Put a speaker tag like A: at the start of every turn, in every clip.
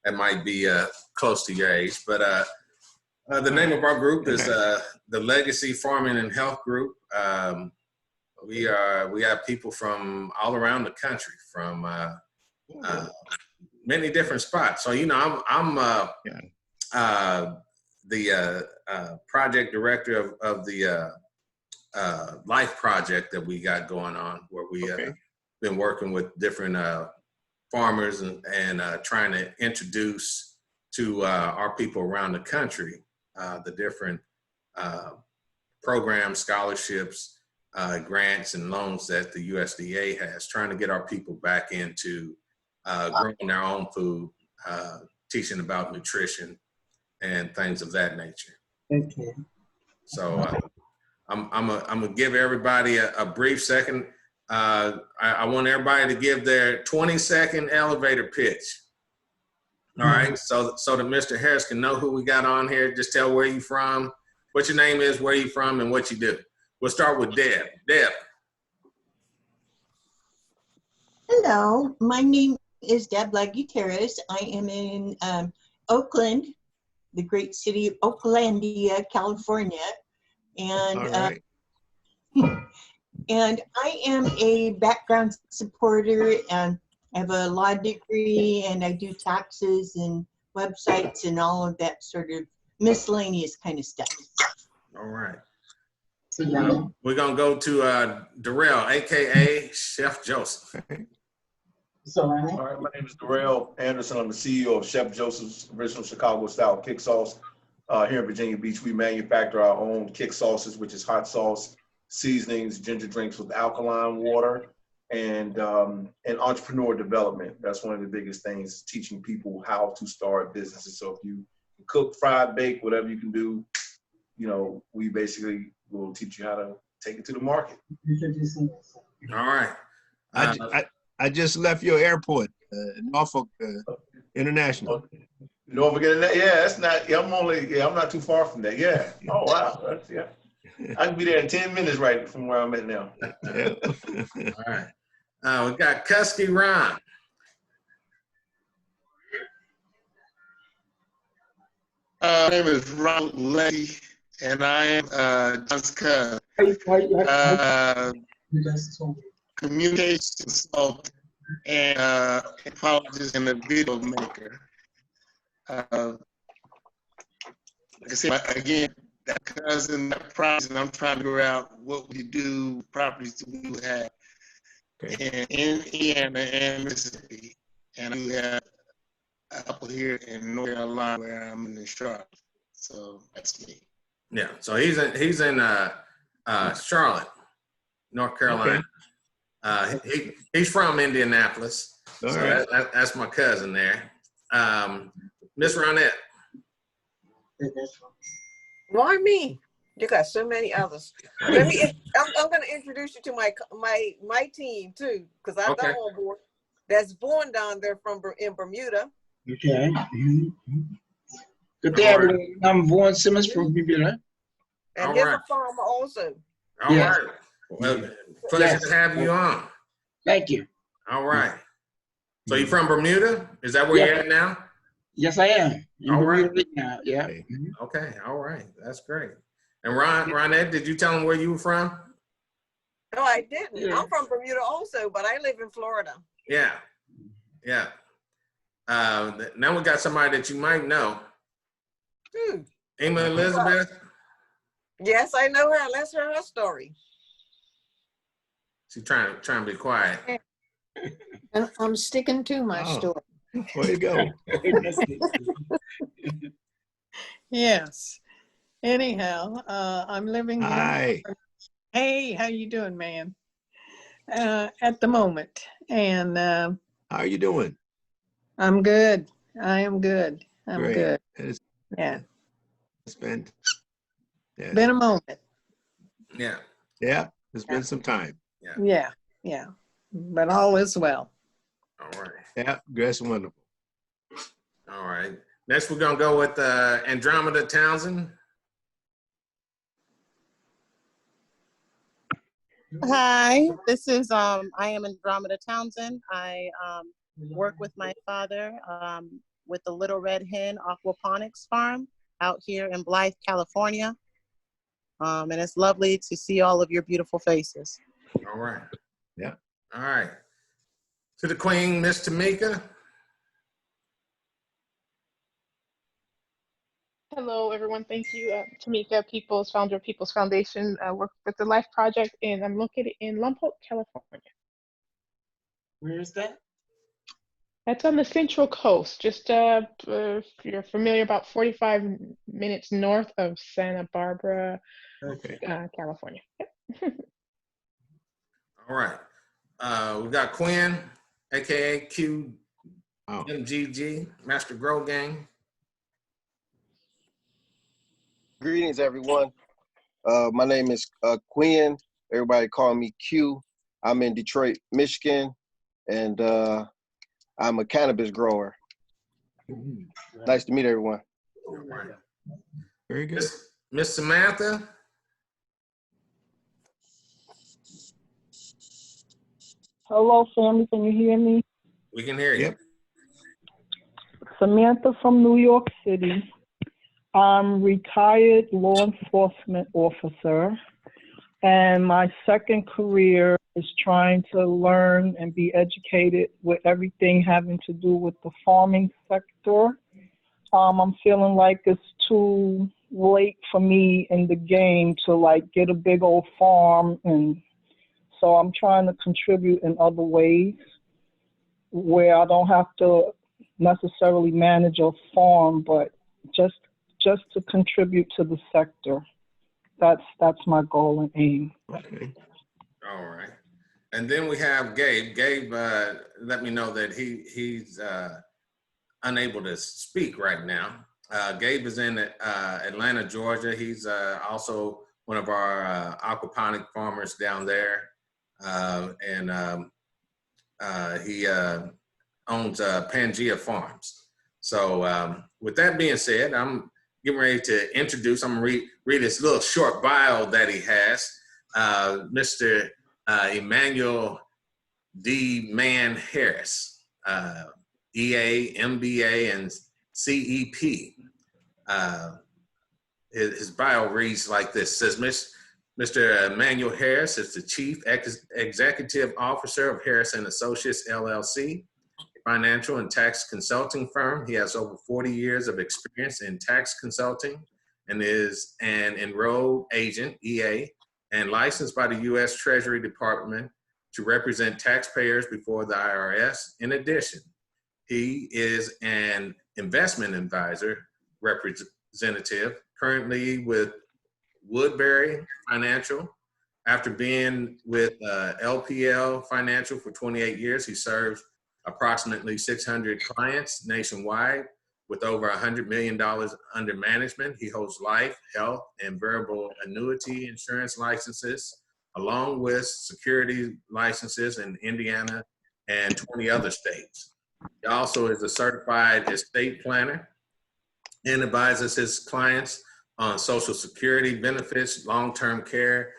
A: that might be close to your age. But the name of our group is the Legacy Farming and Health Group. We have people from all around the country, from many different spots. So I'm the project director of the Life Project that we got going on, where we been working with different farmers and trying to introduce to our people around the country the different programs, scholarships, grants, and loans that the USDA has, trying to get our people back into growing their own food, teaching about nutrition and things of that nature.
B: Okay.
A: So I'm gonna give everybody a brief second. I want everybody to give their 20-second elevator pitch. All right, so that Mr. Harris can know who we got on here. Just tell where you from, what your name is, where you from, and what you do. We'll start with Deb. Deb.
B: Hello, my name is Deb Gutierrez. I am in Oakland, the great city of Oaklandia, California. And and I am a background supporter, and I have a law degree, and I do taxes and websites and all of that sort of miscellaneous kind of stuff.
A: All right. We're going to go to Darrell, AKA Chef Joseph.
C: All right, my name is Darrell Anderson. I'm the CEO of Chef Joseph's Original Chicago Style Kick Sauce. Here in Virginia Beach, we manufacture our own kick sauces, which is hot sauce, seasonings, ginger drinks with alkaline water, and entrepreneur development. That's one of the biggest things, teaching people how to start businesses. So if you cook, fry, bake, whatever you can do, we basically will teach you how to take it to the market.
A: All right.
D: I just left your airport, Norfolk International.
C: Norfolk International, yeah, that's not. I'm not too far from that. Yeah. Oh wow. Yeah. I can be there in 10 minutes right from where I'm at now.
D: Yeah.
A: All right. We got Kusky Ron.
E: My name is Ron Letty, and I am John's cousin. Communication consultant and apologist and a video maker. Like I said, again, that cousin, that project, and I'm trying to figure out what we do, properties that we would have in Indiana and Mississippi. And we have a couple here in North Carolina where I'm in Charlotte. So that's me.
A: Yeah, so he's in Charlotte, North Carolina. He's from Indianapolis.
D: All
A: so
D: right.
A: that's my cousin there. Miss Ronette.
F: Why me? You got so many others. I'm going to introduce you to my team too, because I know on board. That's born down there in Bermuda.
G: Okay. Good day, everyone. I'm Vaughn Simmons from Bermuda.
F: And he's a farmer also.
A: All right. Well, pleasure to have you on.
G: Thank you.
A: All right. So you from Bermuda? Is that where you're at now?
G: Yes, I am.
A: All right.
G: Now. Yeah.
A: Okay. All right. That's great. And Ronette, did you tell him where you were from?
F: No, I didn't. Yeah. I'm from Bermuda also, but I live in Florida.
A: Yeah. Yeah. Now we got somebody that you might know. Emma Elizabeth.
F: Yes, I know her. Let's hear her story.
A: She's trying to be quiet.
H: And I'm sticking to my story.
D: Way to go.
H: Yes. Anyhow, I'm living.
D: Hi.
H: Hey, how you doing, man? At the moment, and
D: how are you doing?
H: I'm good. I am good. I'm
D: Great.
H: good.
D: Yeah.
H: It's been a moment.
A: Yeah.
D: Yeah. It's been some time.
H: Yeah. Yeah. But all is well.
A: All right.
D: Yeah. That's wonderful.
A: All right. Next, we're gonna go with Andromeda Townsend.
I: Hi, this is I am Andromeda Townsend. I work with my father with the Little Red Hen Aquaponics Farm out here in Blythe, California. And it's lovely to see all of your beautiful faces.
A: All right.
D: Yeah.
A: All right. To the Queen, Miss Tamika.
J: Hello, everyone. Thank you. Tamika Peoples, founder of Peoples Foundation. I work with the Life Project, and I'm located in Lompoc, California.
G: Where is that?
J: That's on the Central Coast, just if you're familiar, about 45 minutes north of Santa Barbara,
D: Okay.
J: California.
A: All right. We got Quinn, aka Q MGG, Master Grow Gang.
K: Greetings, everyone. My name is Quinn. Everybody call me Q. I'm in Detroit, Michigan, and I'm a cannabis grower. Nice to meet everyone.
A: All right.
D: Very good.
A: Miss Samantha.
L: Hello, family. Can you hear me?
A: We can hear you.
D: Yep.
L: Samantha from New York City. I'm retired law enforcement officer, and my second career is trying to learn and be educated with everything having to do with the farming sector. I'm feeling like it's too late for me in the game to like get a big old farm, and so I'm trying to contribute in other ways where I don't have to necessarily manage a farm, but just to contribute to the sector. That's my goal and aim.
D: Okay.
A: All right. And then we have Gabe. Gabe let me know that he's unable to speak right now. Gabe is in Atlanta, Georgia. He's also one of our aquaponic farmers down there. He owns Pangea Farms. So with that being said, I'm getting ready to introduce, I'm gonna read this little short bio that he has. Mr. Emmanuel D. Mann Harris, EA, MBA, and CEP. His bio reads like this. It says, Mr. Emmanuel Harris is the Chief Executive Officer of Harris & Associates, LLC, a financial and tax consulting firm. He has over 40 years of experience in tax consulting and is an enrolled agent, EA, and licensed by the U.S. Treasury Department to represent taxpayers before the IRS. In addition, he is an investment advisor representative currently with Woodbury Financial. After being with LPL Financial for 28 years, he serves approximately 600 clients nationwide with over $100 million under management. He holds life, health, and variable annuity insurance licenses, along with security licenses in Indiana and 20 other states. He also is a certified estate planner and advises his clients on Social Security benefits, long-term care,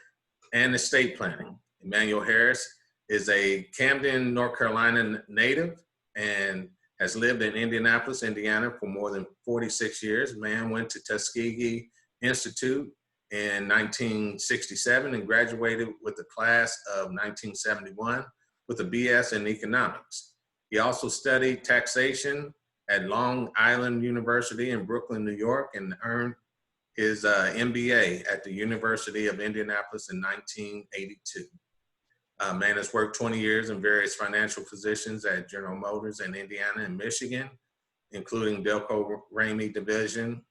A: and estate planning. Emmanuel Harris is a Camden, North Carolina native and has lived in Indianapolis, Indiana for more than 46 years. Mann went to Tuskegee Institute in 1967 and graduated with the class of 1971 with a BS in economics. He also studied taxation at Long Island University in Brooklyn, New York, and earned his MBA at the University of Indianapolis in 1982. Mann has worked 20 years in various financial positions at General Motors in Indiana and Michigan, including Delco Ramey Division,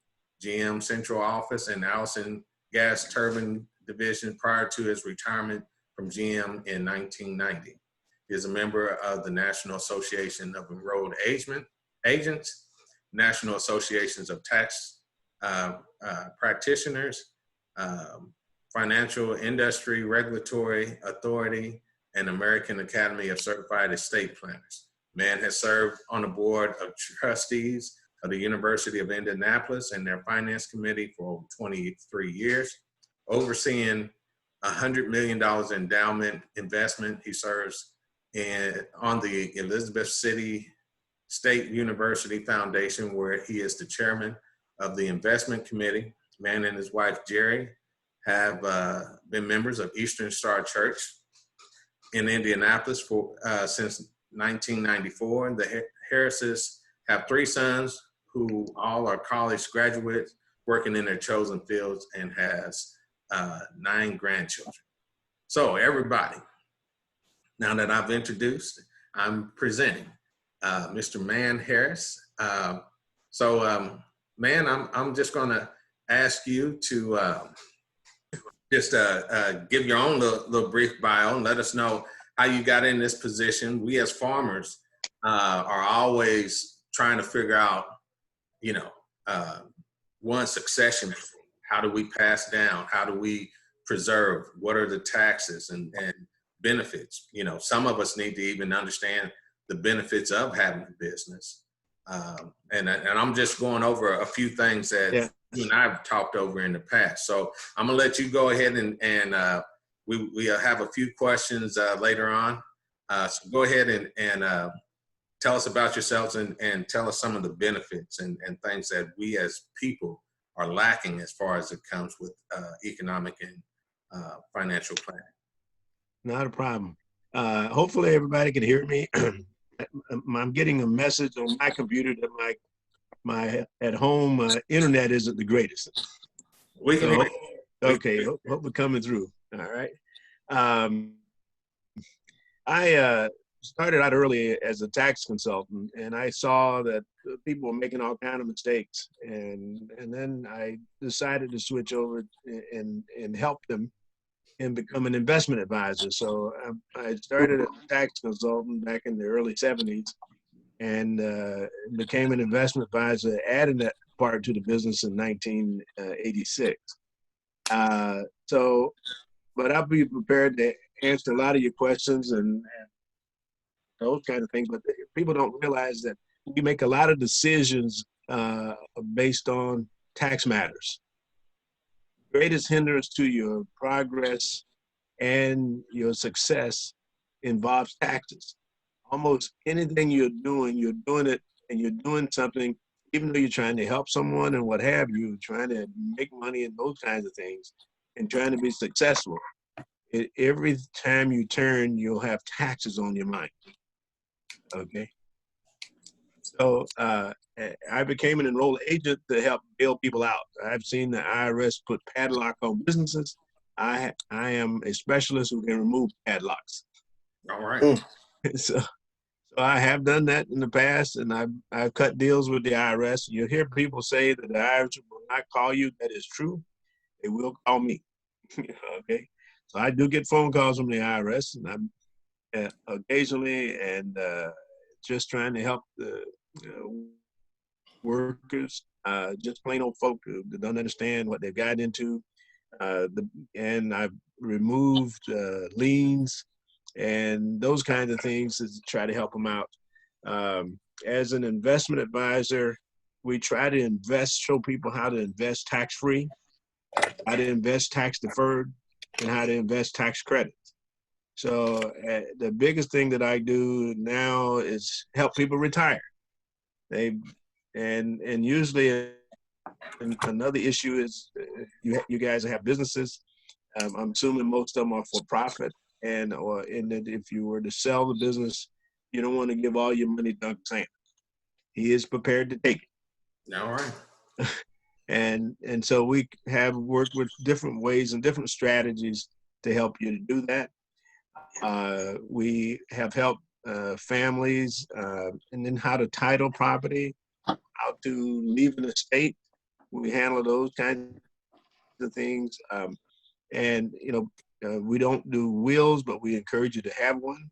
A: GM Central Office, and Allison Gas Turbine Division prior to his retirement from GM in 1990. He is a member of the National Association of Enrolled Agents, National Associations of Tax Practitioners, Financial Industry Regulatory Authority, and American Academy of Certified Estate Planners. Mann has served on the board of trustees of the University of Indianapolis and their finance committee for over 23 years, overseeing $100 million endowment investment. He serves on the Elizabeth City State University Foundation, where he is the chairman of the investment committee. Mann and his wife, Jerry, have been members of Eastern Star Church in Indianapolis since 1994. The Harrises have 3 sons who all are college graduates working in their chosen fields, and has 9 grandchildren. So everybody, now that I've introduced, I'm presenting Mr. Mann Harris. Mann, I'm just gonna ask you to just give your own little brief bio and let us know how you got in this position. We as farmers are always trying to figure out, one, succession. How do we pass down? How do we preserve? What are the taxes and benefits? Some of us need to even understand the benefits of having a business. And I'm just going over a few things that you and I have talked over in the past. So I'm gonna let you go ahead and we have a few questions later on. So go ahead and tell us about yourselves and tell us some of the benefits and things that we as people are lacking as far as it comes with economic and financial planning.
M: Not a problem. Hopefully everybody can hear me. I'm getting a message on my computer that my at home internet isn't the greatest.
A: We can hear you.
M: Okay, hope we're coming through. All right. I started out early as a tax consultant, and I saw that people were making all kinds of mistakes, and then I decided to switch over and help them and become an investment advisor. So I started as a tax consultant back in the early 70s and became an investment advisor, adding that part to the business in 1986. But I'll be prepared to answer a lot of your questions and those kind of things, but people don't realize that we make a lot of decisions based on tax matters. Greatest hindrance to your progress and your success involves taxes. Almost anything you're doing it and you're doing something, even though you're trying to help someone and what have you, trying to make money and those kinds of things, and trying to be successful. Every time you turn, you'll have taxes on your mind. Okay. So I became an enrolled agent to help bail people out. I've seen the IRS put padlock on businesses. I am a specialist who can remove padlocks.
A: All right.
M: So I have done that in the past, and I've cut deals with the IRS. You'll hear people say that the IRS will not call you. That is true. They will call me. Okay. So I do get phone calls from the IRS, and I'm occasionally and just trying to help the workers, just plain old folk that don't understand what they've gotten into. And I've removed liens and those kinds of things to try to help them out. As an investment advisor, we try to show people how to invest tax-free, how to invest tax-deferred, and how to invest tax credit. So the biggest thing that I do now is help people retire. And usually another issue is you guys have businesses. I'm assuming most of them are for profit, or if you were to sell the business, you don't want to give all your money to Uncle Sam. He is prepared to take it.
A: All right.
M: And so we have worked with different ways and different strategies to help you to do that. We have helped families and then how to title property, how to leave an estate. We handle those kinds of things. We don't do wills, but we encourage you to have one.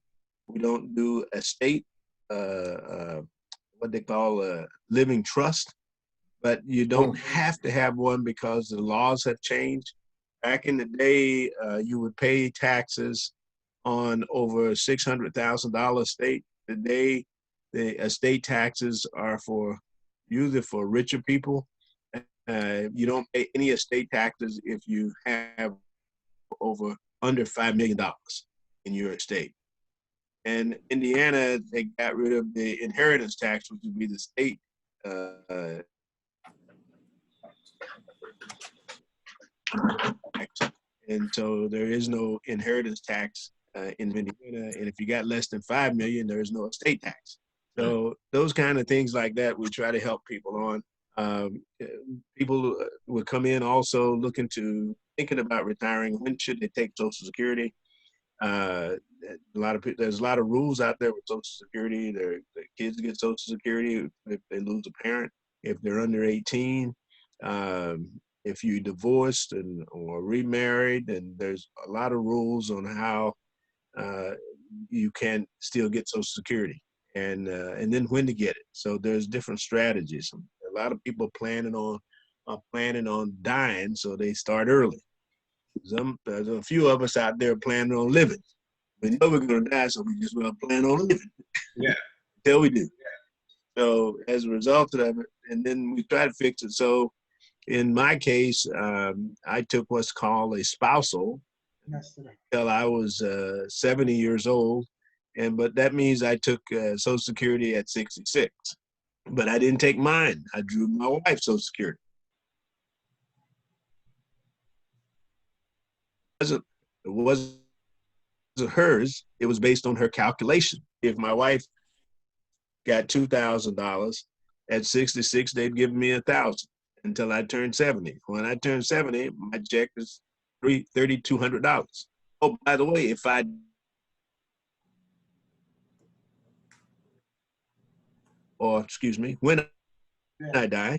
M: We don't do estate, what they call a living trust, but you don't have to have one because the laws have changed. Back in the day, you would pay taxes on over $600,000 estate. Today, the estate taxes are usually for richer people. You don't pay any estate taxes if you have under $5 million in your estate. And Indiana, they got rid of the inheritance tax, which would be the state tax. And so there is no inheritance tax in Indiana. And if you got less than 5 million, there is no estate tax. So those kind of things like that, we try to help people on. People would come in also thinking about retiring. When should they take Social Security? There's a lot of rules out there with Social Security. The kids get Social Security if they lose a parent, if they're under 18, if you divorced or remarried, and there's a lot of rules on how you can still get Social Security, and then when to get it. So there's different strategies. A lot of people are planning on dying, so they start early. There's a few of us out there planning on living. We know we're going to die, so we just well plan on living.
A: Yeah.
M: Until we do. So as a result of that, and then we try to fix it. So in my case, I took what's called a spousal until I was 70 years old. But that means I took Social Security at 66. But I didn't take mine. I drew my wife's Social Security. It wasn't hers. It was based on her calculation. If my wife got $2,000 at 66, they'd give me $1,000 until I turned 70. When I turned 70, my check is $3,200. Oh, by the way, when I die,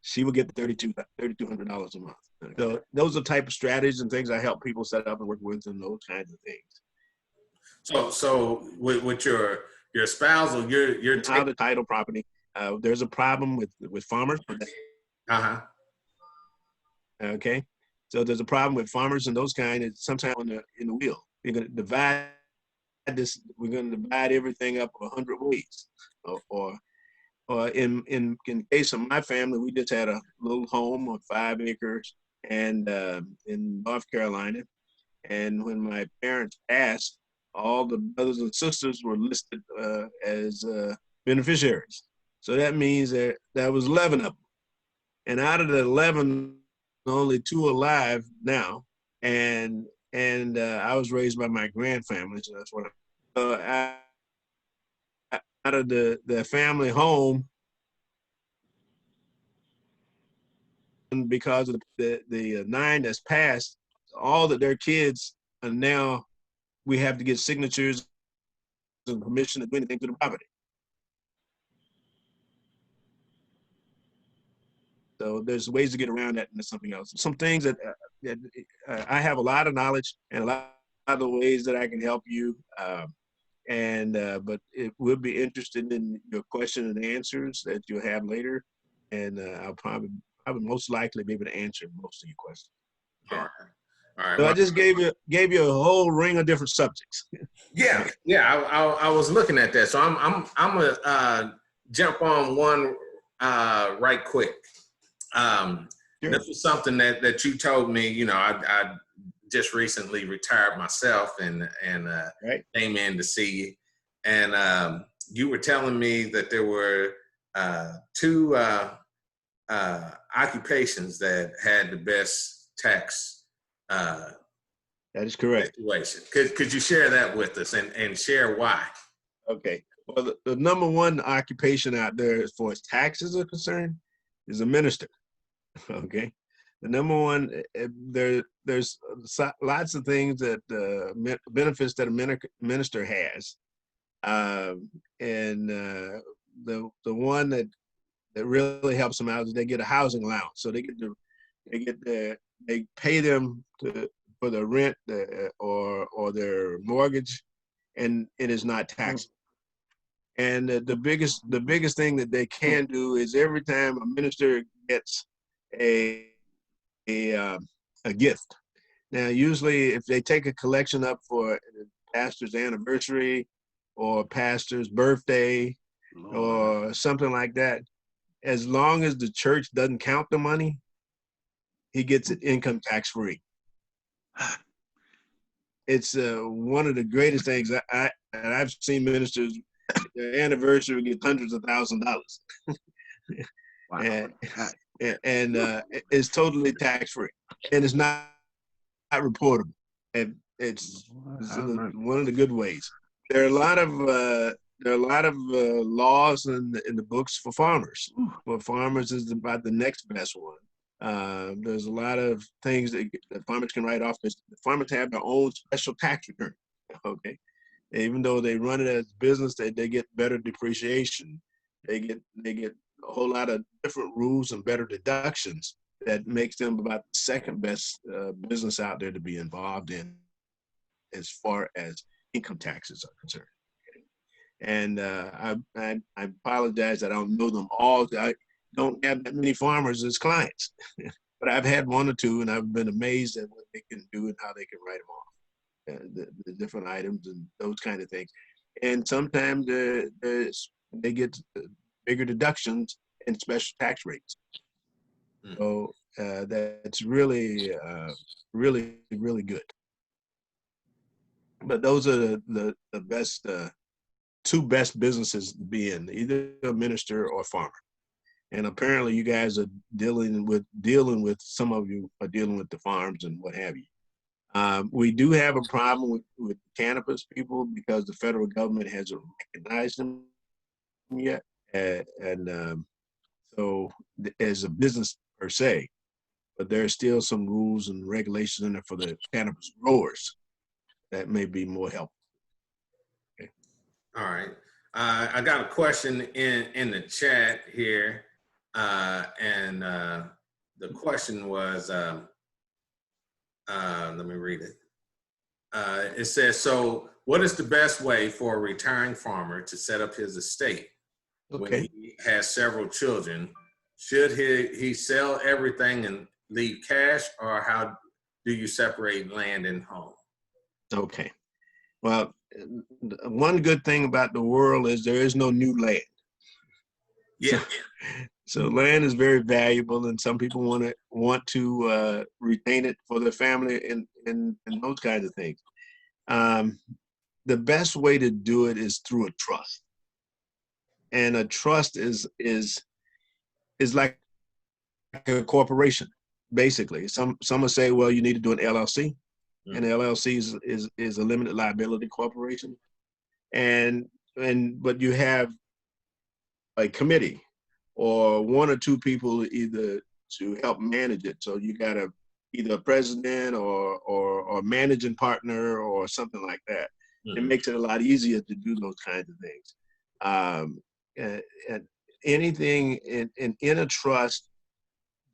M: she will get $3,200 a month. So those are the type of strategies and things I help people set up and work with, and those kinds of things.
A: So with your spousal, you're
M: out of title property. There's a problem with farmers. Okay, so there's a problem with farmers and those kind. It's sometimes in the wheel. You're going to divide this. We're going to divide everything up 100 ways, or in case of my family, we just had a little home of 5 acres and in North Carolina. And when my parents passed, all the brothers and sisters were listed as beneficiaries. So that means that there was 11 of them. And out of the 11, only 2 are alive now. And I was raised by my grandfamily, so that's what out of the family home, and because of the 9 that's passed, all that their kids are now, we have to get signatures and permission to do anything to the property. So there's ways to get around that, and there's something else. Some things that I have a lot of knowledge and a lot of ways that I can help you. But it will be interested in your question and answers that you'll have later, and I'll probably most likely be able to answer most of your questions.
A: All right.
M: So
A: well,
M: I just gave you a whole ring of different subjects.
A: Yeah. I was looking at that, so I'm gonna jump on one right quick. Sure. This was something that you told me. You know, I just recently retired myself, and came in to see you, and you were telling me that there were 2 occupations that had the best tax.
M: That is correct.
A: Situation. Could you share that with us and share why?
M: Okay. Well, the number 1 occupation out there as far as taxes are concerned is a minister. Okay. The number 1, there's lots of things that benefits that a minister has. The one that really helps them out is they get a housing allowance. So they pay them for the rent or their mortgage, and it is not taxable. And the biggest thing that they can do is every time a minister gets a gift. Now, usually if they take a collection up for pastor's anniversary or pastor's birthday or something like that, as long as the church doesn't count the money, he gets it income tax free. it's one of the greatest things I've seen ministers. Their anniversary get hundreds of $1,000s,
K: Wow.
M: and it's totally tax free, and it's not reportable, and it's one of the good ways. There are a lot of laws in the books for farmers. For farmers is about the next best one. There's a lot of things that farmers can write off. The farmers have their own special tax return. Okay, even though they run it as business, they get better depreciation. They get a whole lot of different rules and better deductions that makes them about the second best business out there to be involved in, as far as income taxes are concerned. And I apologize, I don't know them all. I don't have that many farmers as clients, but I've had one or two, and I've been amazed at what they can do and how they can write them off, the different items and those kind of things. And sometimes they get bigger deductions and special tax rates. So that's really, really, really good. But those are the best, two best businesses to be in, either a minister or a farmer. And apparently you guys are dealing with, some of you are dealing with the farms and what have you. We do have a problem with cannabis people because the federal government hasn't recognized them yet. So as a business per se, but there are still some rules and regulations in there for the cannabis growers that may be more helpful. Okay.
A: All right. I got a question in the chat here. And the question was, let me read it. It says, so what is the best way for a retiring farmer to set up his estate when he has several children? Should he sell everything and leave cash, or how do you separate land and home?
M: Okay. Well, one good thing about the world is there is no new land.
A: Yeah.
M: So land is very valuable, and some people want to retain it for their family and those kinds of things. The best way to do it is through a trust, and a trust is like a corporation, basically. Some will say, well, you need to do an LLC, and the LLC is a limited liability corporation, but you have a committee or one or two people either to help manage it. So you got either a president or managing partner or something like that. It makes it a lot easier to do those kinds of things. And anything in a trust,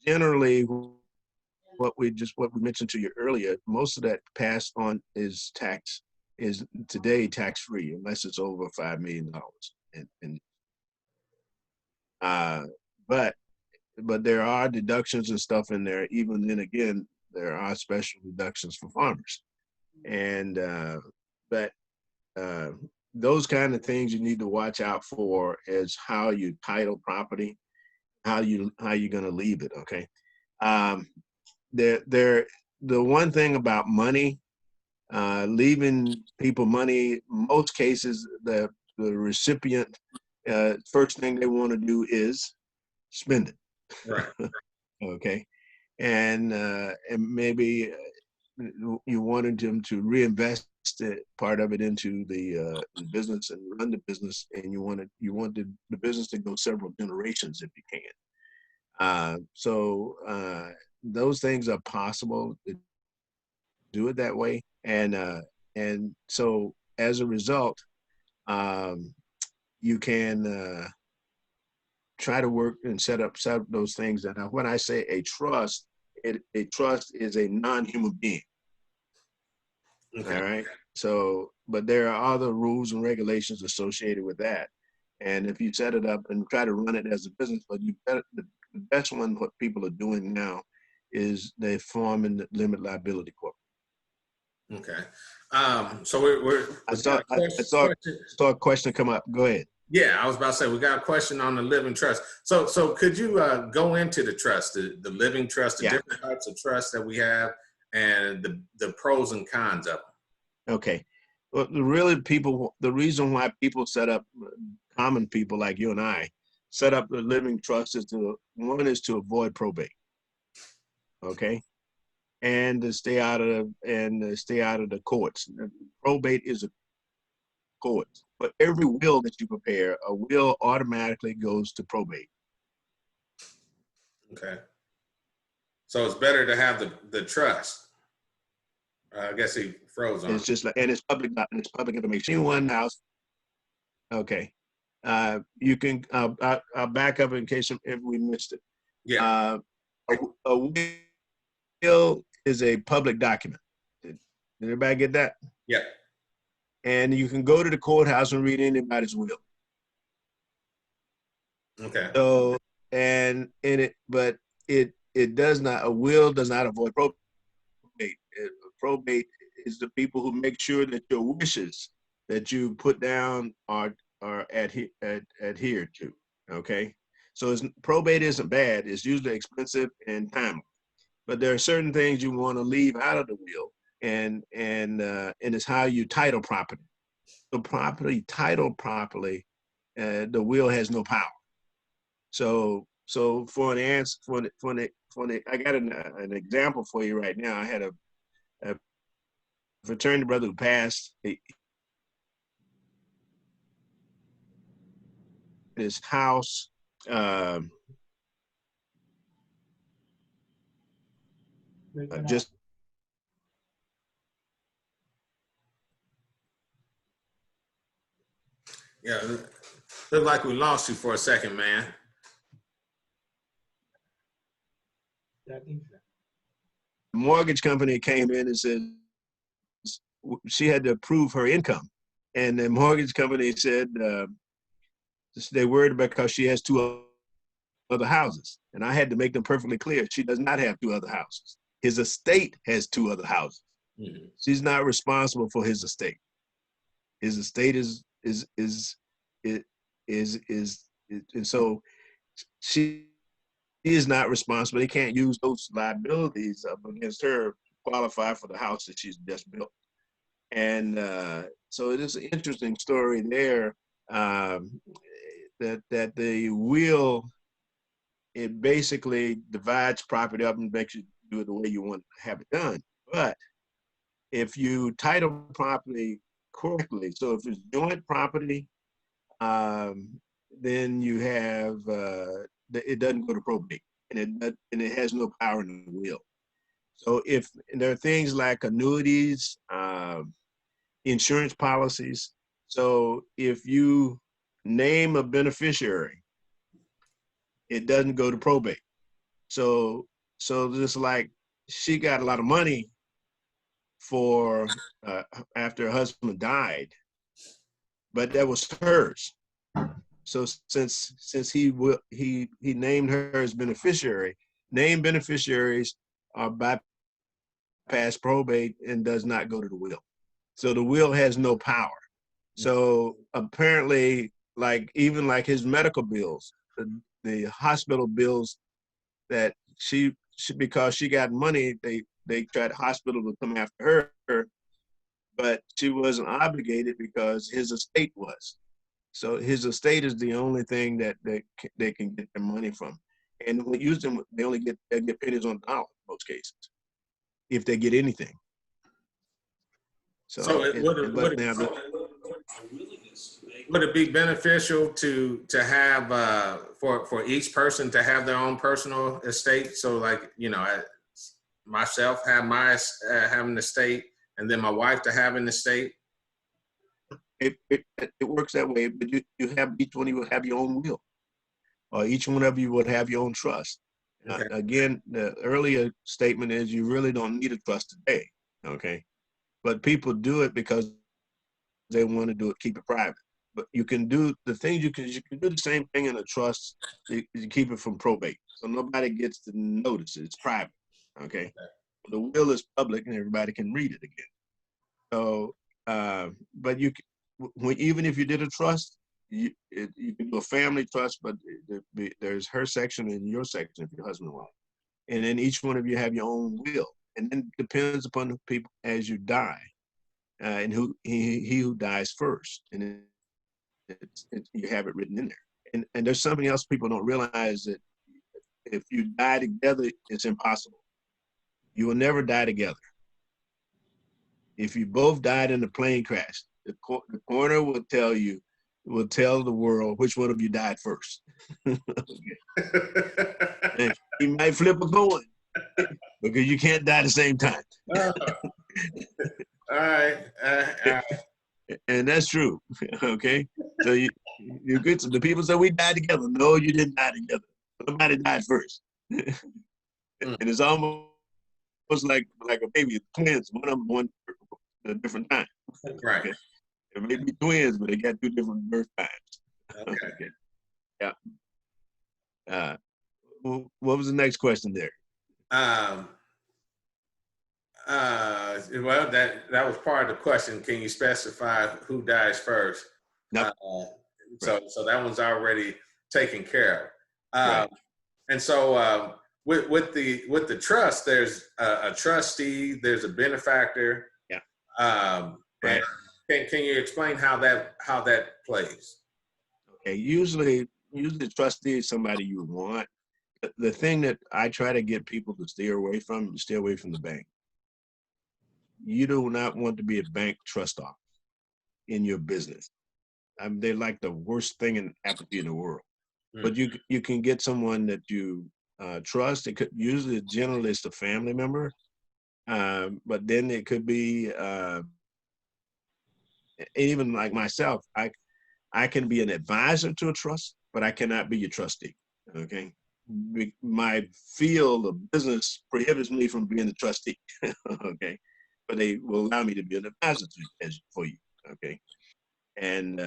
M: generally, what we mentioned to you earlier, most of that passed on is today tax free unless it's over $5 million. But there are deductions and stuff in there. Even then, again, there are special deductions for farmers, but those kind of things you need to watch out for is how you title property, how you're going to leave it. Okay. The one thing about money, leaving people money, most cases, the recipient, first thing they want to do is spend it.
A: Right.
M: Okay. And maybe you wanted them to reinvest part of it into the business and run the business, and you wanted the business to go several generations if you can. So those things are possible to do it that way, and so as a result, you can try to work and set up those things. And when I say a trust, a trust is a non-human being. Okay. All right. So, but there are other rules and regulations associated with that. And if you set it up and try to run it as a business, but the best one, what people are doing now, is they form a limited liability corporation.
A: Okay. So
M: I saw a question come up. Go ahead.
A: Yeah, I was about to say, we got a question on the living trust. So could you go into the trust, the living trust, the different types of trust that we have, and the pros and cons of them?
M: Okay. Well, the reason why people set up, common people like you and I, set up the living trust is one is to avoid probate. Okay. And to stay out of the courts. Probate is a court. But every will that you prepare, a will automatically goes to probate.
A: Okay. So it's better to have the trust. I guess he froze on.
M: It's just like, and it's public information. Anyone house. Okay. You can, I'll back up in case if we missed it.
A: Yeah.
M: A will is a public document. Did everybody get that?
A: Yeah.
M: And you can go to the courthouse and read anybody's will.
A: Okay.
M: So, but it does not, a will does not avoid probate. Probate is the people who make sure that your wishes that you put down are adhered to. Okay. So probate isn't bad. It's usually expensive and timely. But there are certain things you want to leave out of the will, and it's how you title property. So titled properly, the will has no power. So for an answer, I got an example for you right now. I had a fraternity brother who passed. His house. Just
A: yeah, look like we lost you for a second, man.
M: Mortgage company came in and said she had to prove her income, and the mortgage company said they worried because she has 2 other houses, and I had to make them perfectly clear she does not have 2 other houses. His estate has 2 other houses. Mm-hmm. She's not responsible for his estate. His estate is and so she is not responsible. They can't use those liabilities up against her to qualify for the house that she's just built. And so it is an interesting story there, that the will, it basically divides property up and makes you do it the way you want to have it done. But if you title property correctly, so if it's joint property, then you have it doesn't go to probate, and it has no power in the will. So if there are things like annuities, insurance policies, so if you name a beneficiary, it doesn't go to probate. So just like she got a lot of money for after her husband died, but that was hers. So since he named her as beneficiary, named beneficiaries are bypass probate and does not go to the will. So the will has no power. So apparently, even like his medical bills, the hospital bills that she because she got money, they tried hospital to come after her, but she wasn't obligated because his estate was. So his estate is the only thing that they can get their money from. And when use them, they get pennies on the dollar in most cases, if they get anything.
A: Would it be beneficial to have for each person to have their own personal estate? So like, myself have have an estate, and then my wife to have an estate.
M: It works that way, but each one of you will have your own will, or each one of you would have your own trust. Okay. Again, the earlier statement is you really don't need a trust today, okay? But people do it because they want to do it, keep it private. But you can do the things you can do the same thing in a trust. You keep it from probate, so nobody gets to notice it. It's private, okay? The will is public, and everybody can read it again. So, but even if you did a trust, you can do a family trust, but there's her section and your section if your husband wants. And then each one of you have your own will. And then it depends upon the people as you die. and he who dies first, and you have it written in there. And there's something else people don't realize, that if you die together, it's impossible. You will never die together. If you both died in a plane crash, the coroner will tell the world which one of you died first. And he might flip a coin because you can't die at the same time.
A: All right.
M: And that's true. Okay. So you get the people say we died together. No, you didn't die together. Somebody died first. And it's almost like a baby, twins. One of them born at a different time.
A: Right.
M: Okay? It may be twins, but they got two different birth times.
A: Okay.
M: Yeah. What was the next question there?
A: Well, that was part of the question. Can you specify who dies first?
M: Nope.
A: So that one's already taken care of.
M: Right.
A: And so with the trust, there's a trustee, there's a benefactor.
M: Yeah.
A: Right. And can you explain how that plays?
M: Okay. Usually the trustee is somebody you want. The thing that I try to get people to stay away from the bank. You do not want to be a bank trust office in your business. They're like the worst thing in the world. But you can get someone that you trust. It could usually generally it's a family member, but then it could be even like myself. I can be an advisor to a trust, but I cannot be your trustee. Okay, my field of business prohibits me from being a trustee. Okay, but they will allow me to be an advisor for you. Okay. And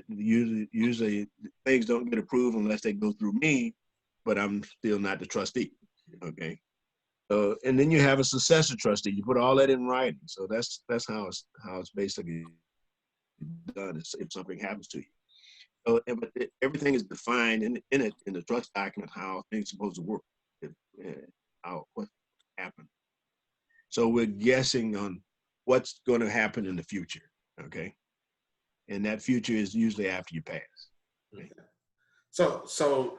M: usually things don't get approved unless they go through me, but I'm still not the trustee. Okay. And then you have a successor trustee. You put all that in writing. So that's how it's basically done if something happens to you. So, but everything is defined in the trust document how things are supposed to work, what happened. So we're guessing on what's going to happen in the future. Okay. And that future is usually after you pass. Okay.
A: So,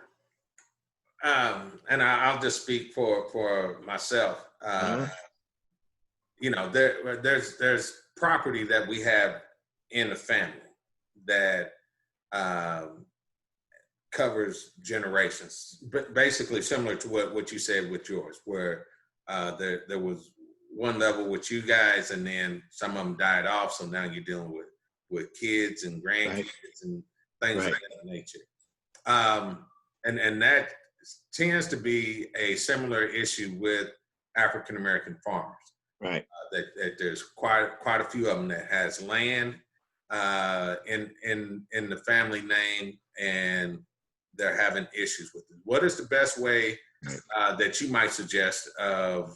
A: and I'll just speak for myself. You know, there's property that we have in the family that covers generations, but basically similar to what you said with yours, where there was one level with you guys, and then some of them died off. So now you're dealing with kids and grandkids and things of that nature. And that tends to be a similar issue with African American farmers.
M: Right.
A: That there's quite a few of them that has land in the family name, and they're having issues with it. What is the best way that you might suggest of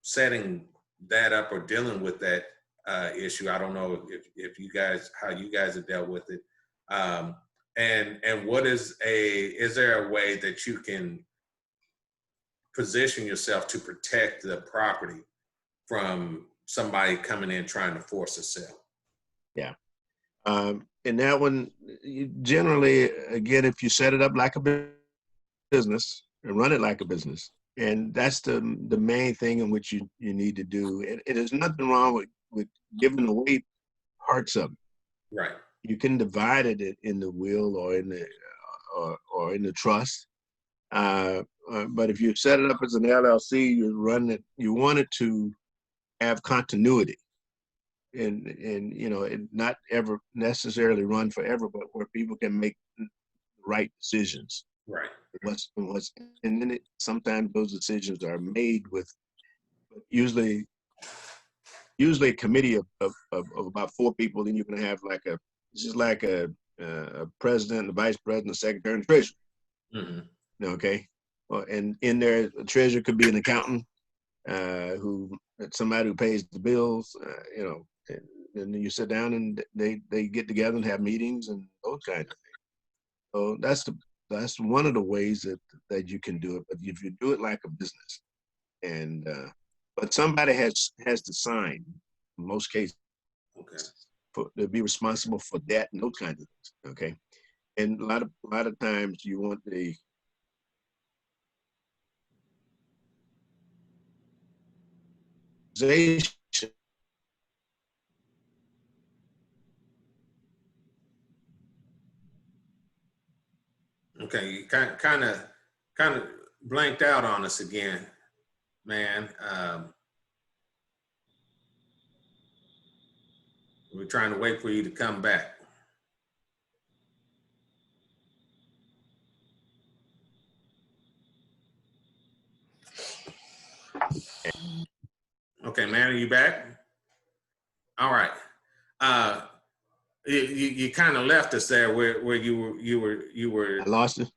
A: setting that up or dealing with that issue? I don't know if you guys, how you guys have dealt with it. And what is there a way that you can position yourself to protect the property from somebody coming in trying to force a sale?
M: Yeah. And that one, generally, again, if you set it up like a business and run it like a business, and that's the main thing in which you need to do. And there's nothing wrong with giving away parts of it.
A: Right.
M: You can divide it in the will or in the trust. But if you set it up as an LLC, you want it to have continuity, and you know, it not ever necessarily run forever, but where people can make the right decisions.
A: Right.
M: And then sometimes those decisions are made with usually a committee of about 4 people. Then you're going to have like a president, the vice president, the secretary, and treasurer. Mm-hmm. Okay. And in there, the treasurer could be an accountant, somebody who pays the bills, you know, and then you sit down and they get together and have meetings and those kinds of things. So that's one of the ways that you can do it. But if you do it like a business, and but somebody has to sign in most cases,
A: Okay.
M: to be responsible for that and those kinds of things. Okay, and a lot of times you want the organization.
A: Okay, you kind of blanked out on us again, man. We're trying to wait for you to come back. Okay, man, are you back? All right. You kind of left us there where you were
M: I lost it.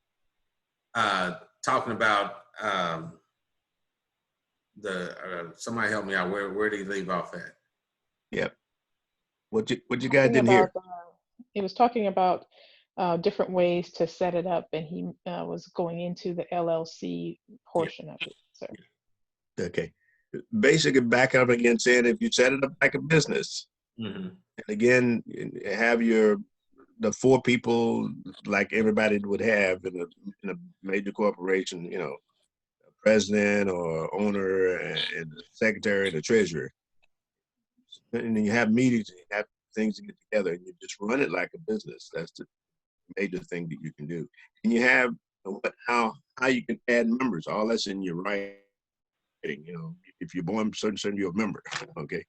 A: talking about somebody help me out. Where did he leave off at?
M: Yep. What you guys
J: Talking
M: didn't hear?
J: about, he was talking about different ways to set it up, and he was going into the LLC portion of it. So.
M: Okay. Basically, back up again, saying if you set it up like a business, and again, have the 4 people like everybody would have in a major corporation, you know, a president or owner and the secretary and the treasurer. And then you have meetings and you have things to get together and you just run it like a business. That's the major thing that you can do. And you have how you can add members. All that's in your writing. You know, if you're born certain you're a member. Okay.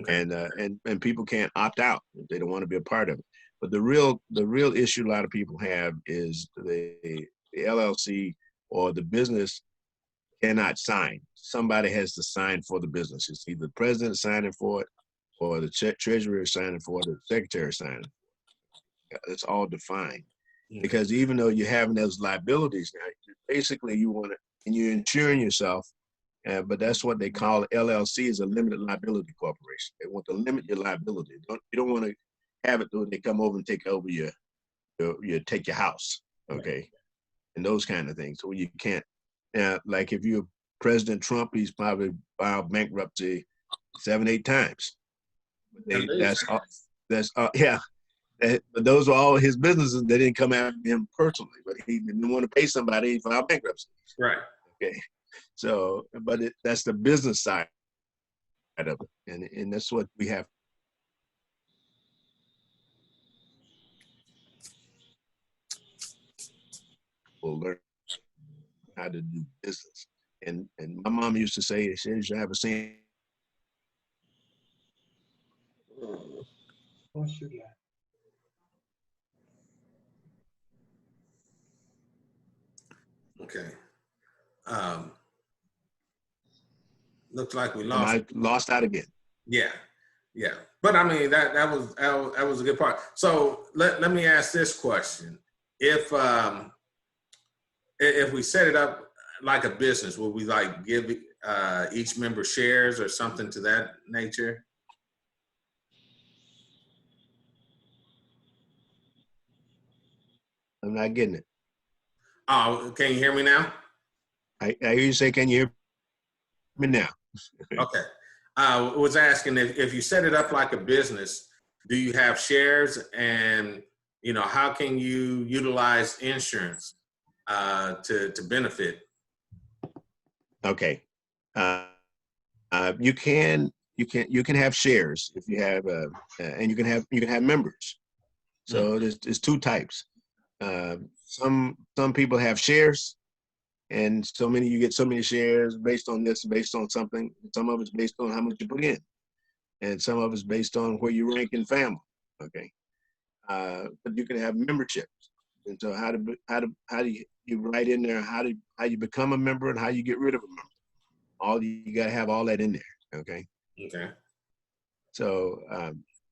M: And people can't opt out if they don't want to be a part of it. But the real issue a lot of people have is the LLC or the business cannot sign. Somebody has to sign for the business. It's either the president signing for it or the treasurer signing for it or the secretary signing. It's all defined. Because even though you're having those liabilities now, basically you want to, and you're insuring yourself, but that's what they call LLC, is a limited liability corporation. They want to limit your liability. You don't want to have it when they come over and take over your house, okay, and those kind of things. So you can't. Like if you're President Trump, he's probably filed bankruptcy 7-8 times. Yeah. But those were all his businesses. They didn't come after him personally, but he didn't want to pay somebody. He filed bankruptcy.
A: Right.
M: Okay. So, but that's the business side of it, and that's what we have. We'll learn how to do business, and my mom used to say, she used to have a saying.
A: Okay. Looks like we
M: And
A: lost.
M: I lost out again.
A: Yeah. But I mean that was a good part. So let me ask this question: If we set it up like a business, will we like give each member shares or something to that nature?
M: I'm not getting it.
A: Oh, can you hear me now?
M: I hear you say, can you hear me now?
A: Okay. I was asking if you set it up like a business, do you have shares, and you know, how can you utilize insurance to benefit?
M: Okay. You can have shares if you have and you can have members. So there's 2 types. Some people have shares, and you get so many shares based on this, based on something. Some of it's based on how much you put in, and some of it's based on where you rank in family. Okay, but you can have memberships, and so how do you write in there how you become a member and how you get rid of a member. You got to have all that in there. Okay.
A: Okay.
M: So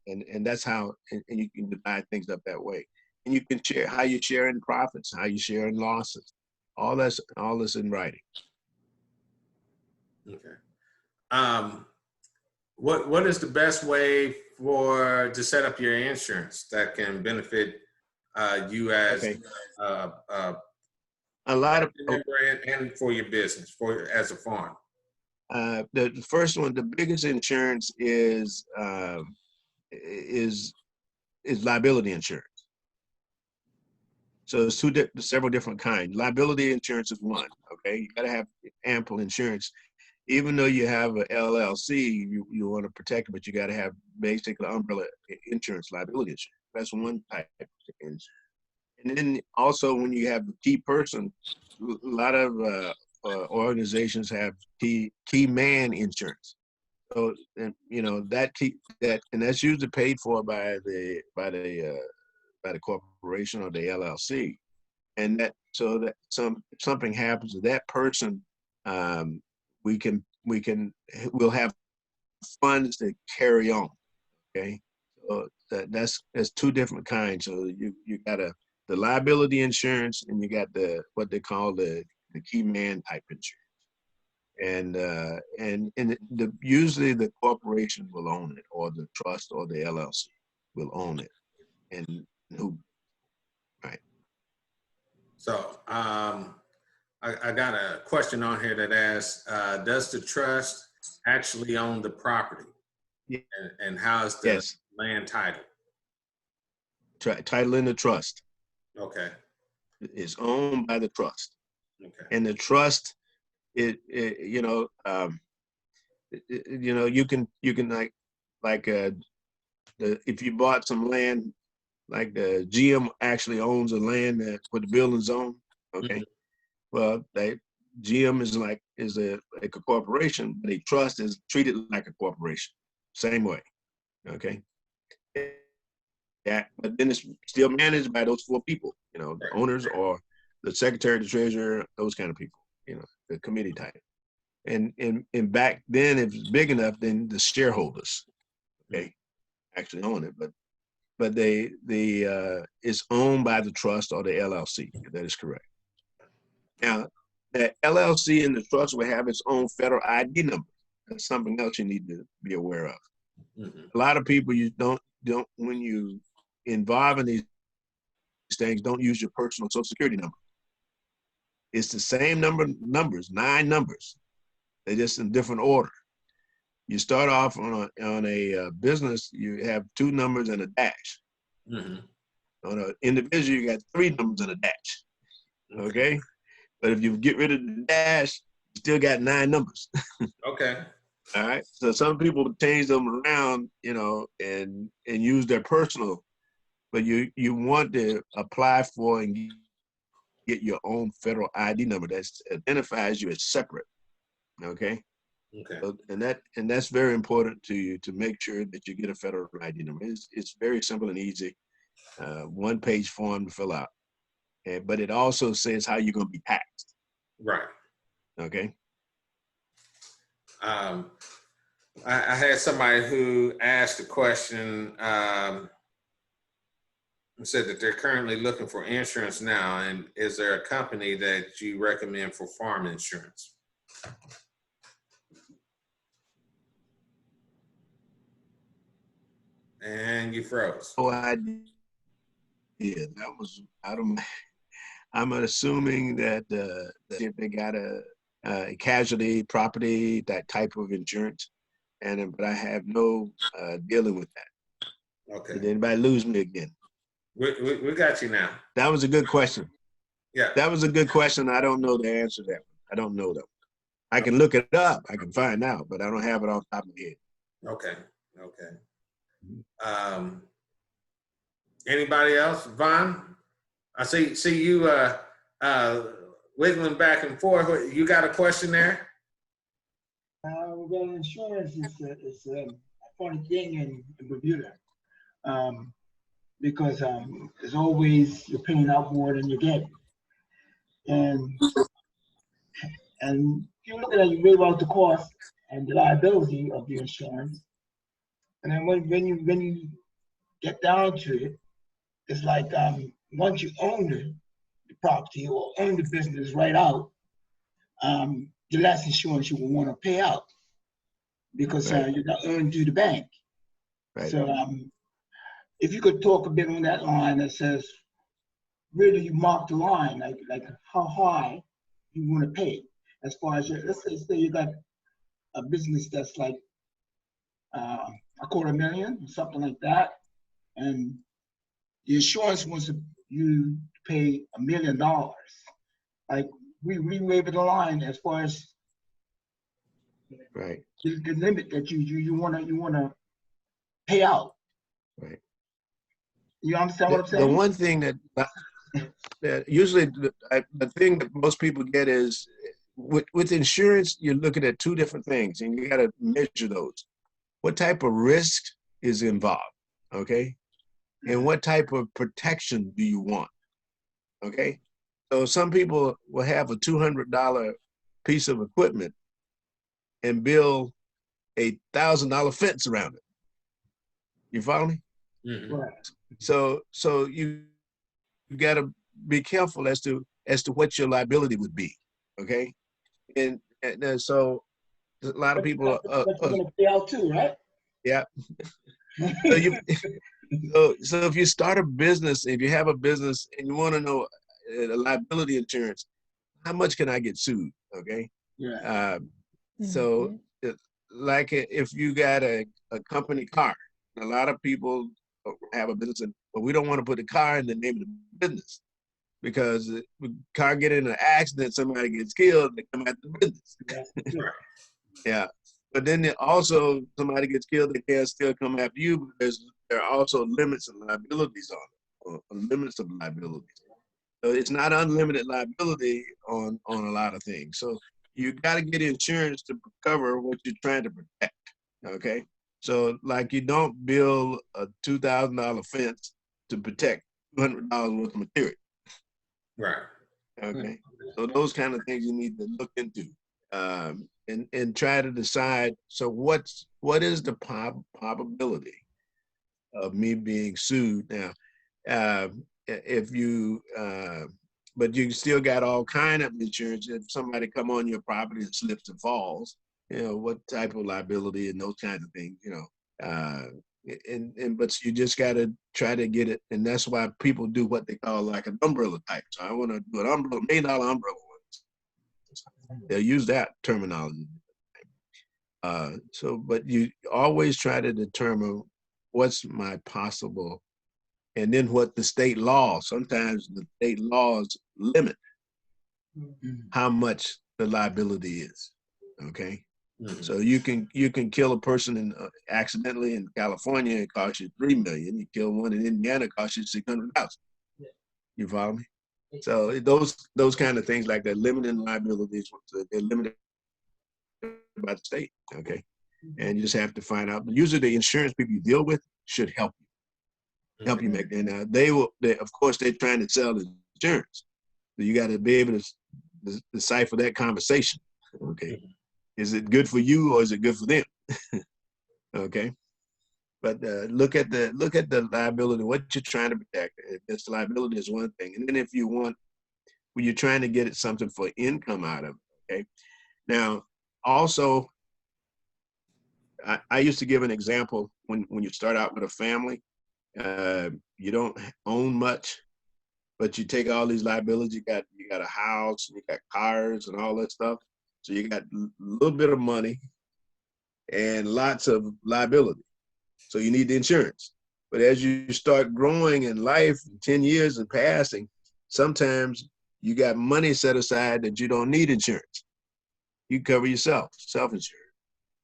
M: and that's how, and you can divide things up that way. And you can share how you share in profits, how you share in losses. All this in writing.
A: Okay. What is the best way to set up your insurance that can benefit you as
M: a lot of
A: member and for your business as a farm?
M: The first one, the biggest insurance is liability insurance. So there's several different kinds. Liability insurance is one. Okay, you got to have ample insurance. Even though you have an LLC, you want to protect it, but you got to have basically umbrella insurance, liability insurance. That's one type of insurance. And then also when you have the key person, a lot of organizations have key man insurance. So, and, you know, and that's usually paid for by the corporation or the LLC. And that, so that if something happens to that person, we'll have funds to carry on. Okay, so that's two different kinds. So you got the liability insurance, and you got what they call the key man type insurance. And usually the corporation will own it, or the trust or the LLC will own it. And right.
A: So I got a question on here that asks, does the trust actually own the property?
M: Yeah.
A: And how is the land titled?
M: Title in the trust.
A: Okay.
M: It's owned by the trust.
A: Okay.
M: And the trust, you can if you bought some land, like the GM actually owns the land where the building's on. Okay. Well, GM is like a corporation, but a trust is treated like a corporation. Same way. Okay. Yeah, but then it's still managed by those 4 people, you know, the owners or the secretary, the treasurer, those kind of people, you know, the committee type. And back then, if it's big enough, then the shareholders, okay, actually own it. But it's owned by the trust or the LLC. That is correct. Now, the LLC and the trust will have its own federal ID number. That's something else you need to be aware of. A lot of people when you involve in these things, don't use your personal social security number. It's the same numbers, 9 numbers. They're just in different order. You start off on a business, you have 2 numbers and a dash. On an individual, you got 3 numbers and a dash. Okay? But if you get rid of the dash, you still got 9 numbers.
A: Okay.
M: All right. So some people change them around, you know, and use their personal, but you want to apply for and get your own federal ID number that identifies you as separate. Okay.
A: Okay.
M: So, and that's very important to you, to make sure that you get a federal ID number. It's very simple and easy. 1-page form to fill out. But it also says how you're going to be taxed.
A: Right.
M: Okay.
A: I had somebody who asked a question, said that they're currently looking for insurance now, and is there a company that you recommend for farm insurance? And you froze.
M: Oh, I did. Yeah, that was out of my. I'm assuming that if they got a casualty, property, that type of insurance, but I have no dealing with that.
A: Okay.
M: Did anybody lose me again?
A: We got you now.
M: That was a good question.
A: Yeah.
M: That was a good question. I don't know the answer to that one. I don't know that. I can look it up. I can find out, but I don't have it off the top of my head.
A: Okay. Okay. Anybody else? Vaughn? I see you wiggling back and forth. You got a question there?
N: Well, insurance is a funny thing in Bermuda, because it's always you're paying out more than you get, and you look at it, you weigh out the cost and the liability of the insurance, and then when you get down to it, it's like once you own the property or own the business right out, the less insurance you will want to pay out, because you're not earned through the bank.
M: Right. So
N: if you could talk a bit on that line that says, where do you mark the line, like how high you want to pay, as far as let's say you got a business that's like $250,000 or something like that, and the insurance wants you to pay $1 million. Like we wavered the line as far as
M: Right.
N: the limit that you wanna pay out.
M: Right.
N: You understand what I'm
M: The
N: saying?
M: one thing that usually the thing that most people get is with insurance, you're looking at two different things, and you got to measure those. What type of risk is involved? Okay. And what type of protection do you want? Okay. So some people will have a $200 piece of equipment and build $1,000 fence around it. You follow me?
A: Mm-hmm.
N: Right.
M: So you got to be careful as to what your liability would be. Okay. And so a lot of people.
N: But you're gonna pay out too, right?
M: Yeah. So if you start a business, if you have a business and you want to know liability insurance, how much can I get sued? Okay.
N: Yeah.
M: So like if you got a company car, a lot of people have a business, but we don't want to put the car in the name of the business because the car get in an accident, somebody gets killed, they come out the business. Yeah. But then also somebody gets killed, they can still come after you because there are also limits and liabilities on it, or limits of liabilities. So it's not unlimited liability on a lot of things. So you got to get insurance to cover what you're trying to protect. Okay. So like you don't build a $2,000 fence to protect $200 worth of material.
A: Right.
M: Okay. So those kind of things you need to look into. And try to decide. So what is the probability of me being sued now? If you, but you still got all kind of insurance. If somebody come on your property and slips and falls, what type of liability and those kinds of things, but you just got to try to get it, and that's why people do what they call like an umbrella type. So I want to do an umbrella, $1 million umbrella. They'll use that terminology. But you always try to determine what's my possible, and then what the state law, sometimes the state laws limit how much the liability is, okay? Mm-hmm. So you can kill a person accidentally in California, it costs you $3 million. You kill one in Indiana, it costs you $600,000. You follow me? So those kind of things like that, limiting liabilities, they're limited by the state, okay? And you just have to find out. But usually the insurance people you deal with should help you make that. Now of course they're trying to sell insurance. So you got to be able to decipher that conversation, okay? Is it good for you or is it good for them? Okay. But look at the liability, what you're trying to protect. If this liability is one thing. And then if when you're trying to get it something for income out of it, okay? Now, also, I used to give an example when you start out with a family, you don't own much, but you take all these liabilities. You got a house, you got cars and all that stuff. So you got a little bit of money and lots of liability. So you need the insurance. But as you start growing in life, 10 years and passing, sometimes you got money set aside that you don't need insurance. You cover yourself, self-insured,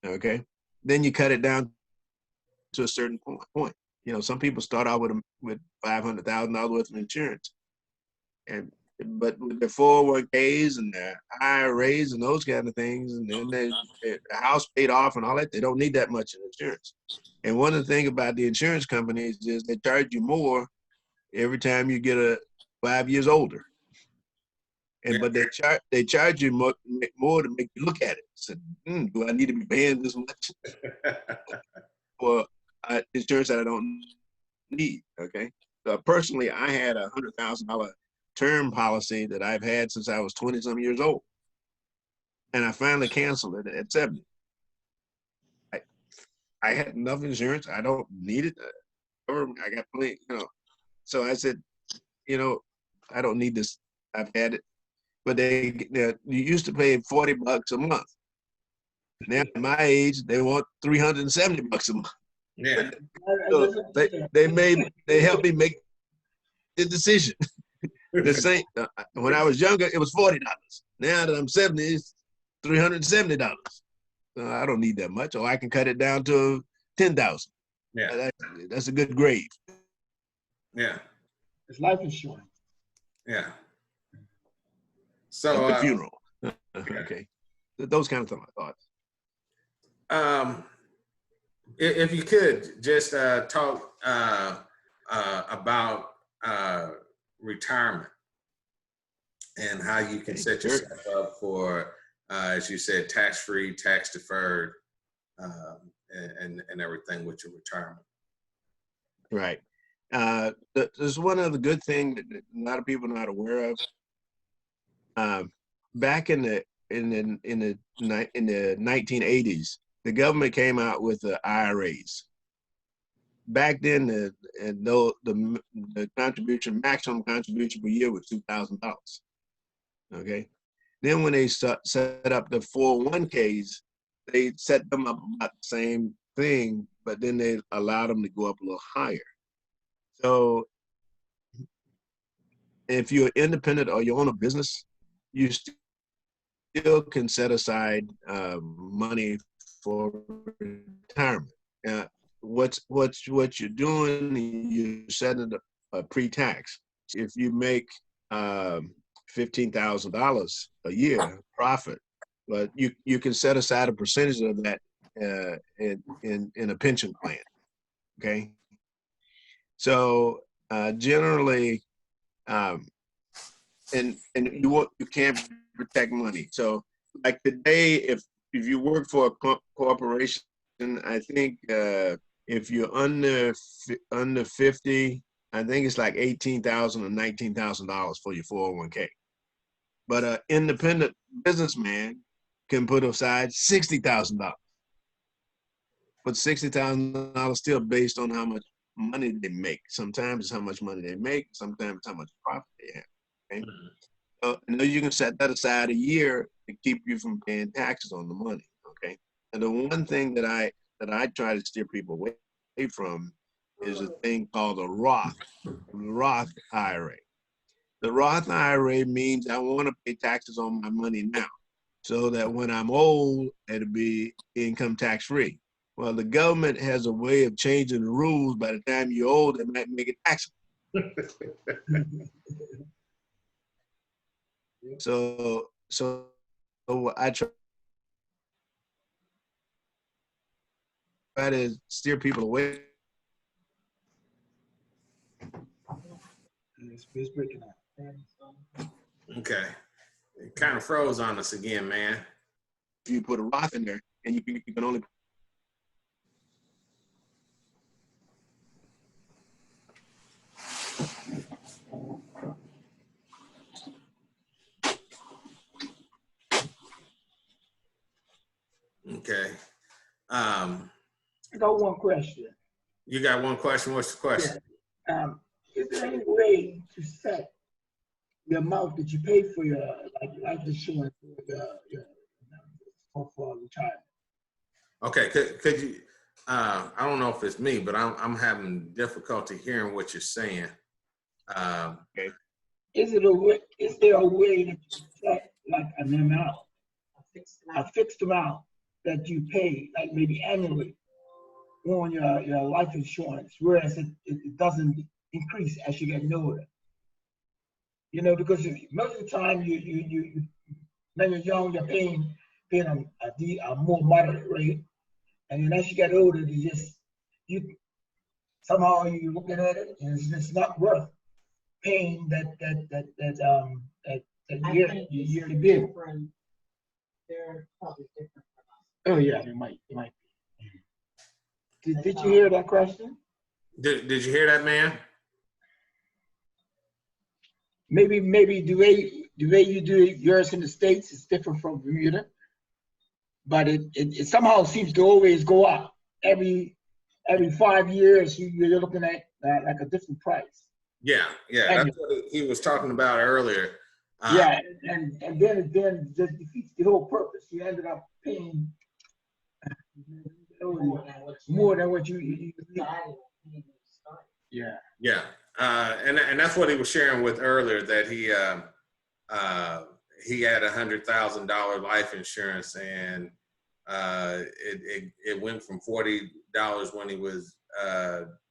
M: okay? Then you cut it down to a certain point. Some people start out with $500,000 worth of insurance, but with their 401ks and their IRAs and those kind of things, and then the house paid off and all that, they don't need that much in insurance. And one of the things about the insurance companies is they charge you more every time you get 5 years older. But they charge you more to make you look at it. So, do I need to be paying this much for insurance that I don't need? Okay. So personally, I had a $100,000 term policy that I've had since I was 20-some years old, and I finally canceled it at 70. I had enough insurance. I don't need it. I got plenty, So I said, I don't need this. I've had it. But you used to pay $40 a month. Now at my age, they want $370 a month.
A: Yeah.
M: So they helped me make the decision. The same when I was younger, it was $40. Now that I'm 70, it's $370. I don't need that much, or I can cut it down to 10,000.
A: Yeah,
M: that's a good grade.
A: Yeah,
N: it's life insurance.
A: Yeah. So
M: the funeral. Okay, those kind of thoughts.
A: If you could just talk about retirement and how you can set yourself up for, as you said, tax-free, tax-deferred, and everything with your retirement.
M: Right. There's one other good thing that a lot of people are not aware of. Back in the 1980s, the government came out with the IRAs. Back then, the maximum contribution per year was $2,000. Okay. Then when they set up the 401ks, they set them up about the same thing, but then they allowed them to go up a little higher. So if you're independent or you own a business, you still can set aside money for retirement. What you're doing, you're setting up a pre-tax. If you make $15,000 a year profit, but you can set aside a percentage of that in a pension plan. Okay, so generally, and you can't protect money. So like today, if you work for a corporation, I think if you're under 50, I think it's like $18,000 or $19,000 for your 401k. But an independent businessman can put aside $60,000. But $60,000 still based on how much money they make. Sometimes it's how much money they make. Sometimes it's how much profit they have. Okay? So you can set that aside a year to keep you from paying taxes on the money. Okay. And the one thing that I try to steer people away from is a thing called a Roth IRA. The Roth IRA means I want to pay taxes on my money now, so that when I'm old, it'll be income tax free. Well, the government has a way of changing the rules. By the time you're old, they might make it taxable. So I try to steer people away.
N: It's breaking up.
A: Okay. It kind of froze on us again, man.
M: If you put a Roth in there, and you can only.
A: Okay.
N: I got one question.
A: You got one question? What's the question?
N: Yeah. Is there any way to set the amount that you pay for your life insurance for retirement?
A: Okay. Could you? I don't know if it's me, but I'm having difficulty hearing what you're saying.
M: Okay.
N: Is there a way that you set like an amount, a fixed amount that you pay, like maybe annually, on your life insurance, whereas it doesn't increase as you get older? You know, because most of the time when you're young, you're paying a more moderate rate, and then as you get older, somehow you're looking at it, and it's just not worth paying that yearly bill.
G: They're probably different from us.
N: Oh yeah, it might be. Did you hear that question?
A: Did you hear that, man?
N: Maybe the way you do yours in the States is different from Bermuda, but it somehow seems to always go up. Every 5 years you're looking at like a different price.
A: Yeah. That's what he was talking about earlier.
N: And then it just defeats the whole purpose. You ended up paying More than what you yeah.
A: Yeah, and that's what he was sharing with earlier, that he had $100,000 life insurance, and it went from $40 when he was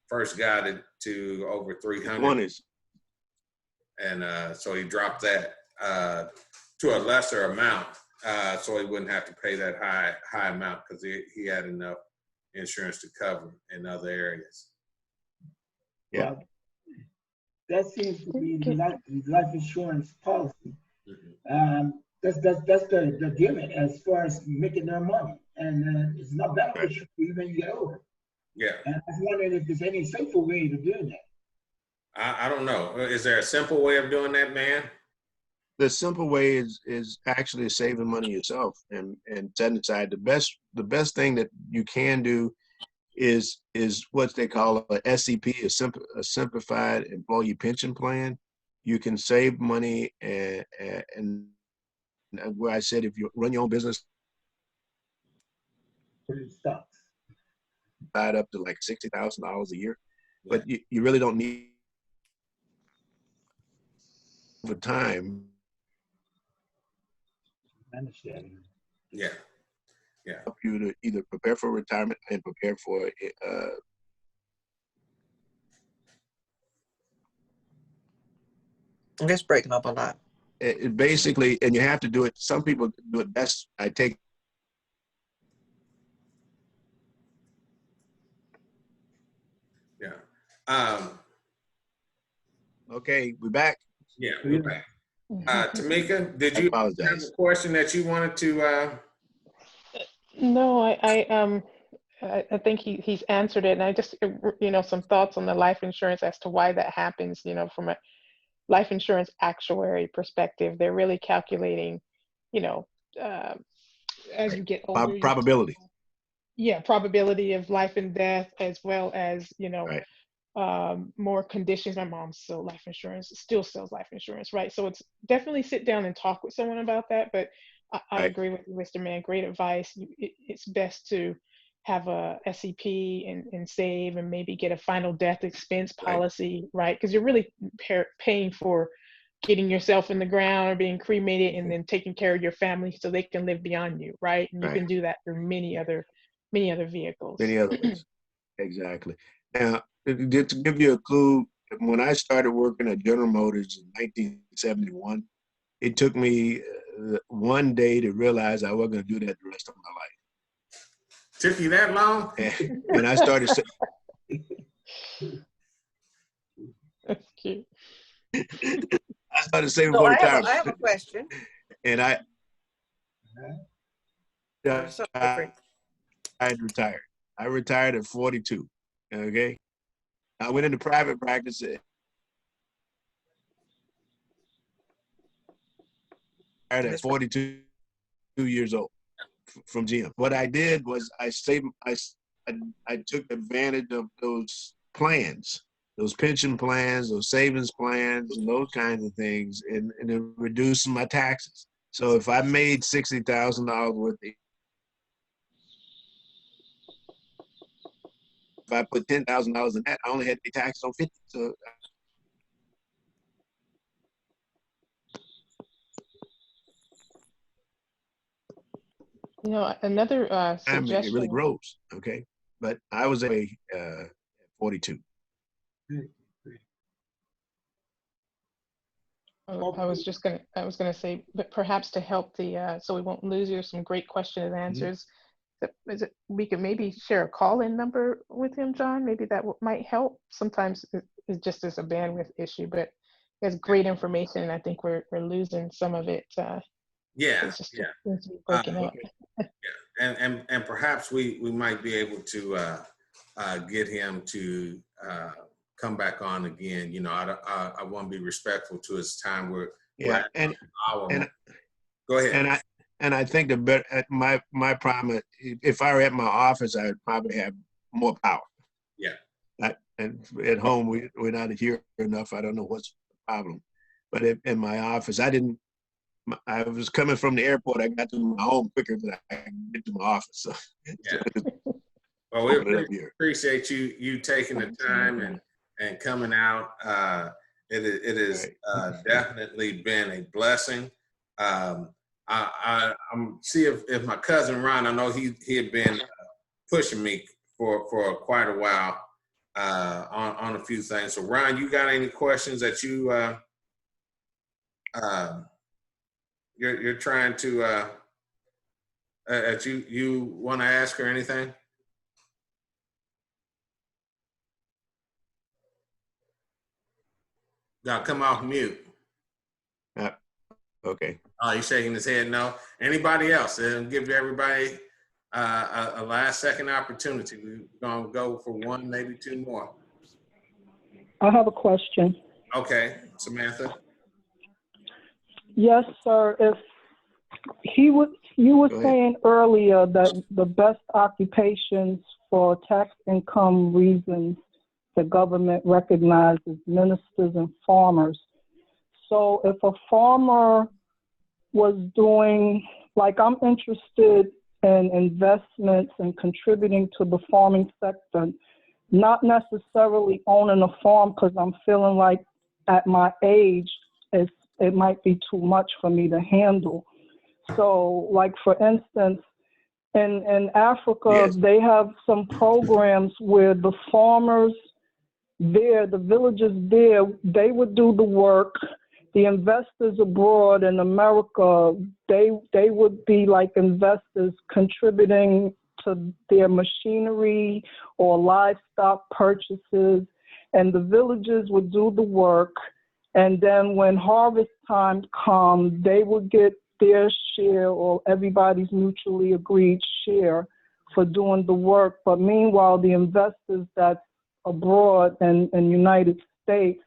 A: first got it to over 300, and so he dropped that to a lesser amount, so he wouldn't have to pay that high amount because he had enough insurance to cover in other areas.
M: Yeah.
N: Well, that seems to be the life insurance policy. That's the gimmick as far as making their money, and it's not beneficial for you when you get older.
A: Yeah.
N: And I was wondering if there's any safer way to do that.
A: I don't know. Is there a simple way of doing that, man?
M: The simple way is actually saving money yourself and setting aside. The best thing that you can do is what they call a SEP, a simplified employee pension plan. You can save money, and where I said if you run your own business, add up to like $60,000 a year, but you really don't need over time.
A: Yeah. Yeah.
M: Help you to either prepare for retirement and prepare for
F: I'm just breaking up a lot.
M: it basically, and you have to do it. Some people do it best. I take.
A: Yeah.
M: Okay, we're back.
A: Yeah, we're back. Tamika, did you have a question that you wanted to?
J: No, I think he's answered it, and I just some thoughts on the life insurance as to why that happens. From a life insurance actuary perspective, they're really calculating, as you get older,
M: probability.
J: Probability of life and death, as well as more conditions. My mom still sells life insurance, right? So it's definitely sit down and talk with someone about that. But I agree with you, Mr. Mann. Great advice. It's best to have a SEP and save, and maybe get a final death expense policy, right? Because you're really paying for getting yourself in the ground or being cremated, and then taking care of your family so they can live beyond you, right? And you can do that through many other vehicles.
M: Many other ways. Exactly. Now, to give you a clue, when I started working at General Motors in 1971, it took me one day to realize I wasn't going to do that the rest of my life.
A: Took you that long?
M: And I started
J: That's cute.
M: I started saving
F: So
M: for
F: I
M: retirement.
F: have a question.
M: And I retired. I retired at 42. Okay. I went into private practice at 42 years old from GM. What I did was I took advantage of those plans, those pension plans, those savings plans, and those kinds of things, and it reduced my taxes. So if I made $60,000 worth, if I put $10,000 in that, I only had to pay taxes on 50. So
J: another suggestion.
M: It really grows, okay? But I was at 42.
J: I was gonna say, but perhaps to help so we won't lose you, some great questions and answers. We could maybe share a call-in number with him, John. Maybe that might help. Sometimes it's just as a bandwidth issue, but he has great information, and I think we're losing some of it. It's just breaking up.
A: And perhaps we might be able to get him to come back on again. I want to be respectful to his time. Go ahead.
M: And I think my problem, if I were at my office, I would probably have more power.
A: Yeah.
M: And at home, we're not here enough. I don't know what's the problem. But in my office, I didn't I was coming from the airport. I got to my home quicker than I can get to my office. So,
A: Yeah. Well, we appreciate you taking the time and coming out. It has definitely been a blessing. I'm see if my cousin Ron, I know he had been pushing me for quite a while on a few things. So Ron, you got any questions that you're trying to that you want to ask or anything? Now come off mute.
M: Okay.
A: Oh, he's shaking his head no. Anybody else? And give everybody a last second opportunity. We're gonna go for one, maybe two more.
L: I have a question.
A: Okay, Samantha.
L: Yes, sir. If you were saying earlier that the best occupations for tax income reasons the government recognizes ministers and farmers. So if a farmer was doing, like I'm interested in investments and contributing to the farming sector, not necessarily owning a farm because I'm feeling like at my age, it might be too much for me to handle. So like for instance, in Africa, they have some programs where the farmers there, the villagers there, they would do the work. The investors abroad in America, they would be like investors contributing to their machinery or livestock purchases, and the villagers would do the work. And then when harvest time comes, they would get their share or everybody's mutually agreed share for doing the work. But meanwhile, the investors that's abroad and United States,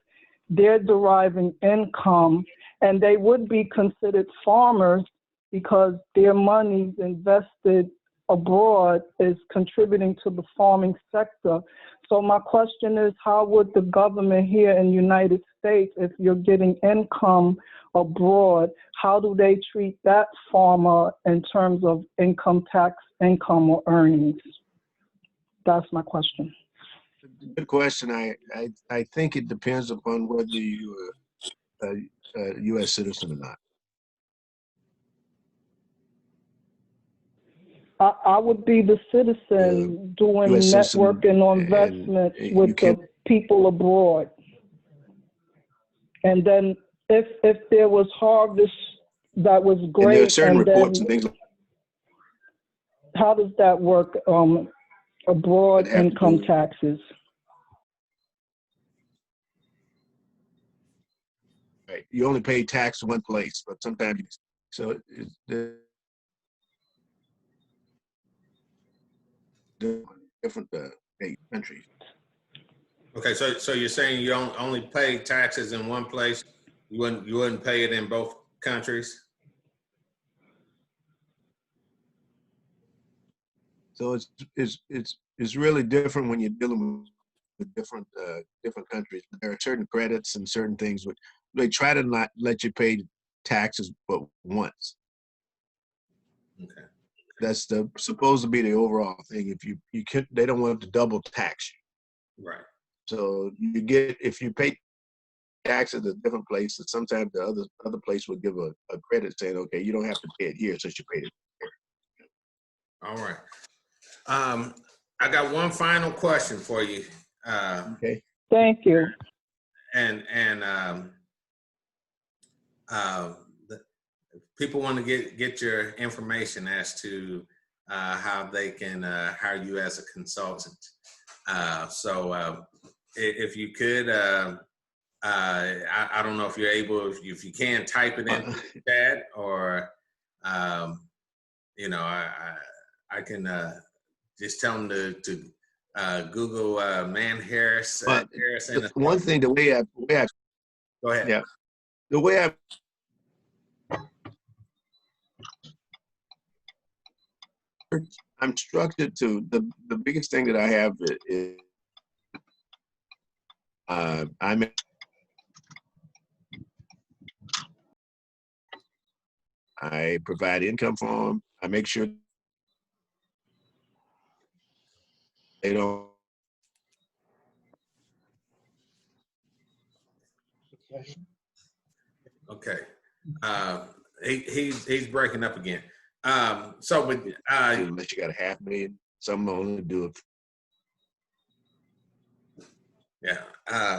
L: they're deriving income, and they would be considered farmers because their money invested abroad is contributing to the farming sector. So my question is, how would the government here in the United States, if you're getting income abroad, how do they treat that farmer in terms of income tax, income or earnings? That's my question.
M: Good question. I think it depends upon whether you're a U.S. citizen or not.
L: I would be the citizen doing networking or investments with the people abroad. And then if there was harvest that was great,
M: and there are certain
L: and
M: reports
L: then
M: and things.
L: How does that work? Abroad income taxes.
M: Right. You only pay tax one place, but sometimes so different countries.
A: Okay, so you're saying you don't only pay taxes in one place, you wouldn't pay it in both countries?
M: So it's really different when you're dealing with different countries. There are certain credits and certain things which they try to not let you pay taxes but once.
A: Okay.
M: That's supposed to be the overall thing. If you can, they don't want to double tax you.
A: Right.
M: So you get, if you pay taxes at different places, sometimes the other place will give a credit saying, okay, you don't have to pay it here since you paid it here.
A: All right. I got one final question for you.
L: Okay. Thank you.
A: And people want to get your information as to how they can hire you as a consultant. So if you could, I don't know if you're able, if you can type it in the chat, or you know, I can just tell them to Google Mann Harris. Harrison.
M: One thing, the way I
A: go ahead.
M: Yeah, the way I'm structured to the biggest thing that I have is I'm I provide income for them. I make sure they don't.
A: Okay. He's breaking up again. So with
M: Unless you got $500,000, some only do it.
A: Yeah,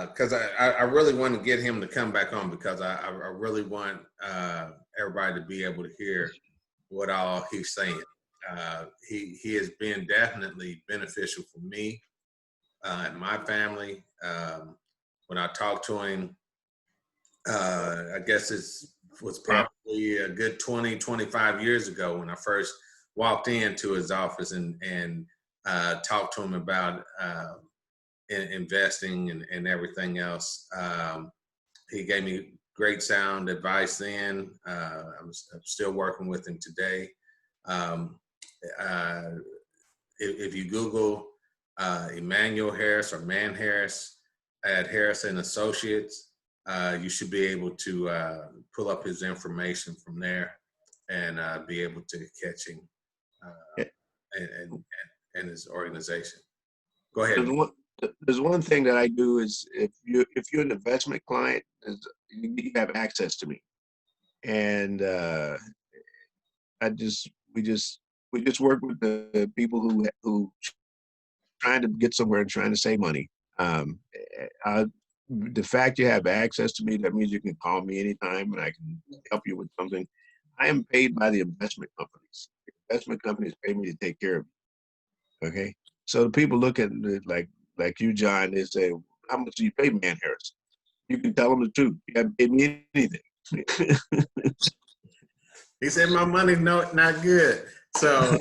A: because I really want to get him to come back on, because I really want everybody to be able to hear what all he's saying. He has been definitely beneficial for me and my family. When I talked to him, I guess it was probably a good 20, 25 years ago when I first walked into his office and talked to him about investing and everything else. He gave me great sound advice then. I'm still working with him today. If you Google Emmanuel Harris or Mann Harris at Harrison Associates, you should be able to pull up his information from there and be able to catch him and his organization. Go ahead.
M: There's one thing that I do is if you're an investment client, you have access to me, and we just work with the people who trying to get somewhere and trying to save money. The fact you have access to me, that means you can call me anytime and I can help you with something. I am paid by the investment companies. The investment companies pay me to take care of you. Okay, so the people look at it like you, John, they say, how much do you pay Mann Harris? You can tell them the truth. You haven't paid me anything.
A: He said my money's not good. So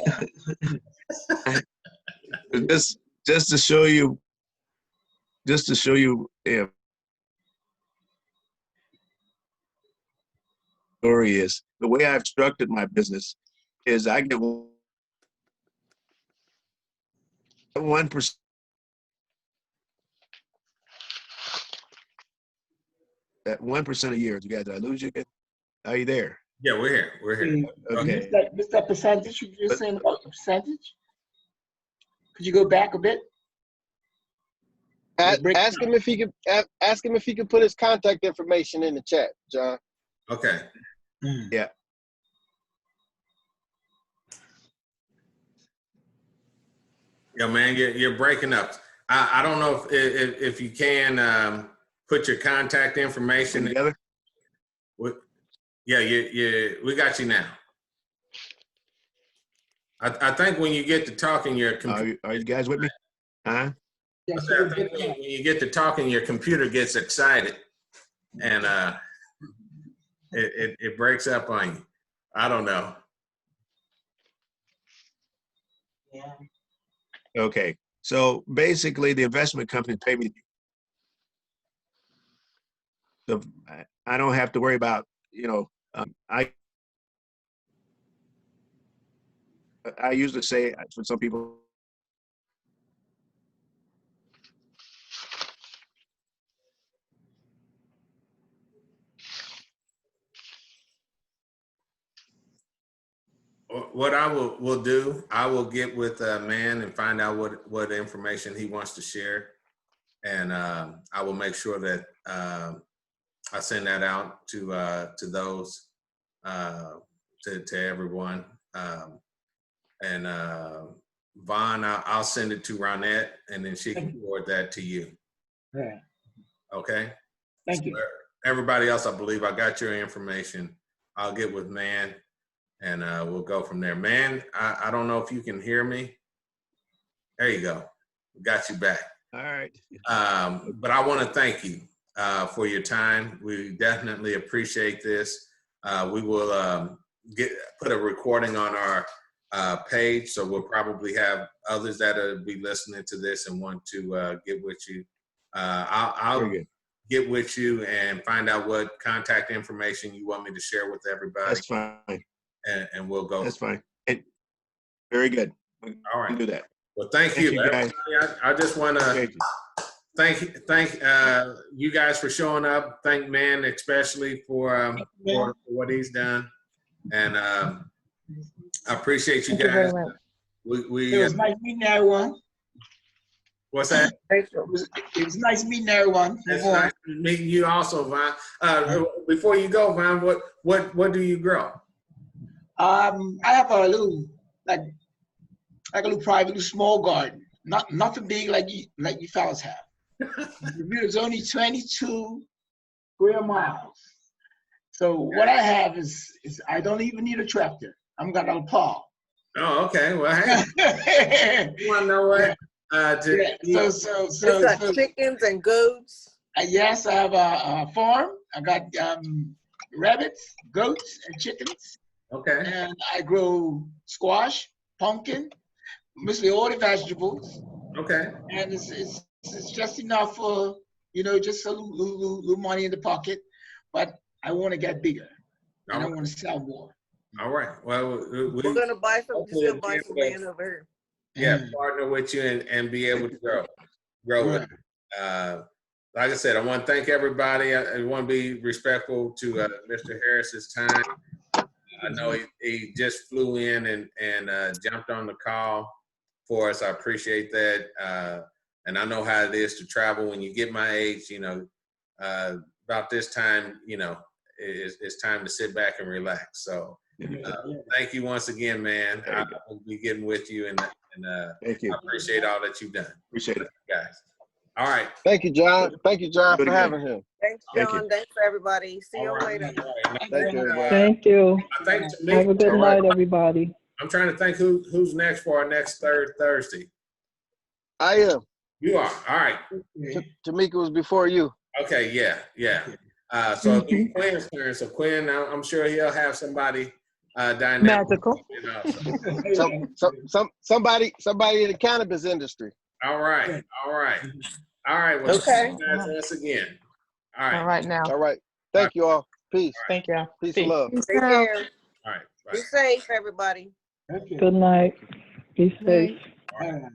M: just to show you, story is the way I've structured my business is I get 1%. That 1% a year. You guys, did I lose you again? Are you there?
A: Yeah, we're here. We're here.
M: Okay.
N: What's that percentage you were saying about the percentage? Could you go back a bit?
K: Ask him if he could put his contact information in the chat, John.
A: Okay.
M: Yeah.
A: Yeah, man, you're breaking up. I don't know if you can put your contact information
M: together.
A: Yeah, we got you now. I think when you get to talking, your computer.
M: Are you guys with me? Huh?
A: I think when you get to talking, your computer gets excited, and it breaks up on you. I don't know.
B: Yeah.
M: Okay. So basically, the investment company pay me. So I don't have to worry about, I usually say for some people,
A: What I will do, I will get with Mann and find out what information he wants to share, and I will make sure that I send that out to those to everyone. And Vaughn, I'll send it to Ronette, and then she can forward that to you.
N: Yeah.
A: Okay.
N: Thank you.
A: Everybody else, I believe I got your information. I'll get with Mann, and we'll go from there. Mann, I don't know if you can hear me. There you go. Got you back.
M: All right.
A: But I want to thank you for your time. We definitely appreciate this. We will put a recording on our page, so we'll probably have others that will be listening to this and want to get with you. I'll get with you and find out what contact information you want me to share with everybody.
M: That's fine.
A: And we'll go.
M: That's fine. Very good.
A: All right.
M: We'll do that.
A: Well, thank you guys. I just want to thank you guys for showing up. Thank Mann especially for what he's done. And I appreciate you
J: Thank you very
A: guys.
J: much.
N: It was nice meeting everyone.
A: What's that?
N: It was nice meeting everyone.
A: It's nice meeting you also, Von. Before you go, Von, what do you grow?
N: I have a little like a little private, little small garden. Nothing big like you fellas have. It's only 22 square miles. So what I have is I don't even need a tractor. I'm got a plow.
A: Oh, okay. Well, hey, you want to know what?
F: So chickens and goats.
N: Yes, I have a farm. I got rabbits, goats, and chickens.
A: Okay.
N: And I grow squash, pumpkin, mostly all the vegetables.
A: Okay.
N: And it's just enough for just a little money in the pocket. But I want to get bigger, and I want to sell more.
A: All right. Well,
F: we're gonna buy some land over here.
A: Yeah, partner with you and be able to grow with it. Like I said, I want to thank everybody. I want to be respectful to Mr. Harris's time. I know he just flew in and jumped on the call for us. I appreciate that. And I know how it is to travel when you get my age, about this time, it's time to sit back and relax. So thank you once again, man. I will be getting with you and
M: thank you.
A: I appreciate all that you've done.
M: Appreciate it.
A: Guys. All right.
K: Thank you, John. Thank you, John, for having him.
F: Thanks, John. Thanks for everybody. See you later.
K: Thank you, everybody.
L: Thank you.
A: Have
L: a good night, everybody.
A: I'm trying to think who's next for our next Thursday.
K: I am.
A: You are. All right.
K: Tamika was before you.
A: Okay. Yeah. So it'll be Quinn's turn. So Quinn, I'm sure he'll have somebody dynamic.
J: Magical.
K: Somebody in the cannabis industry.
A: All right. Well,
F: okay.
A: Once again. All right.
J: All right now.
K: All right. Thank you all. Peace.
J: Thank you.
K: Peace and love.
F: Take care.
A: All right. Bye.
F: Be safe, everybody.
L: Good night. Be safe.
A: All right. Bye.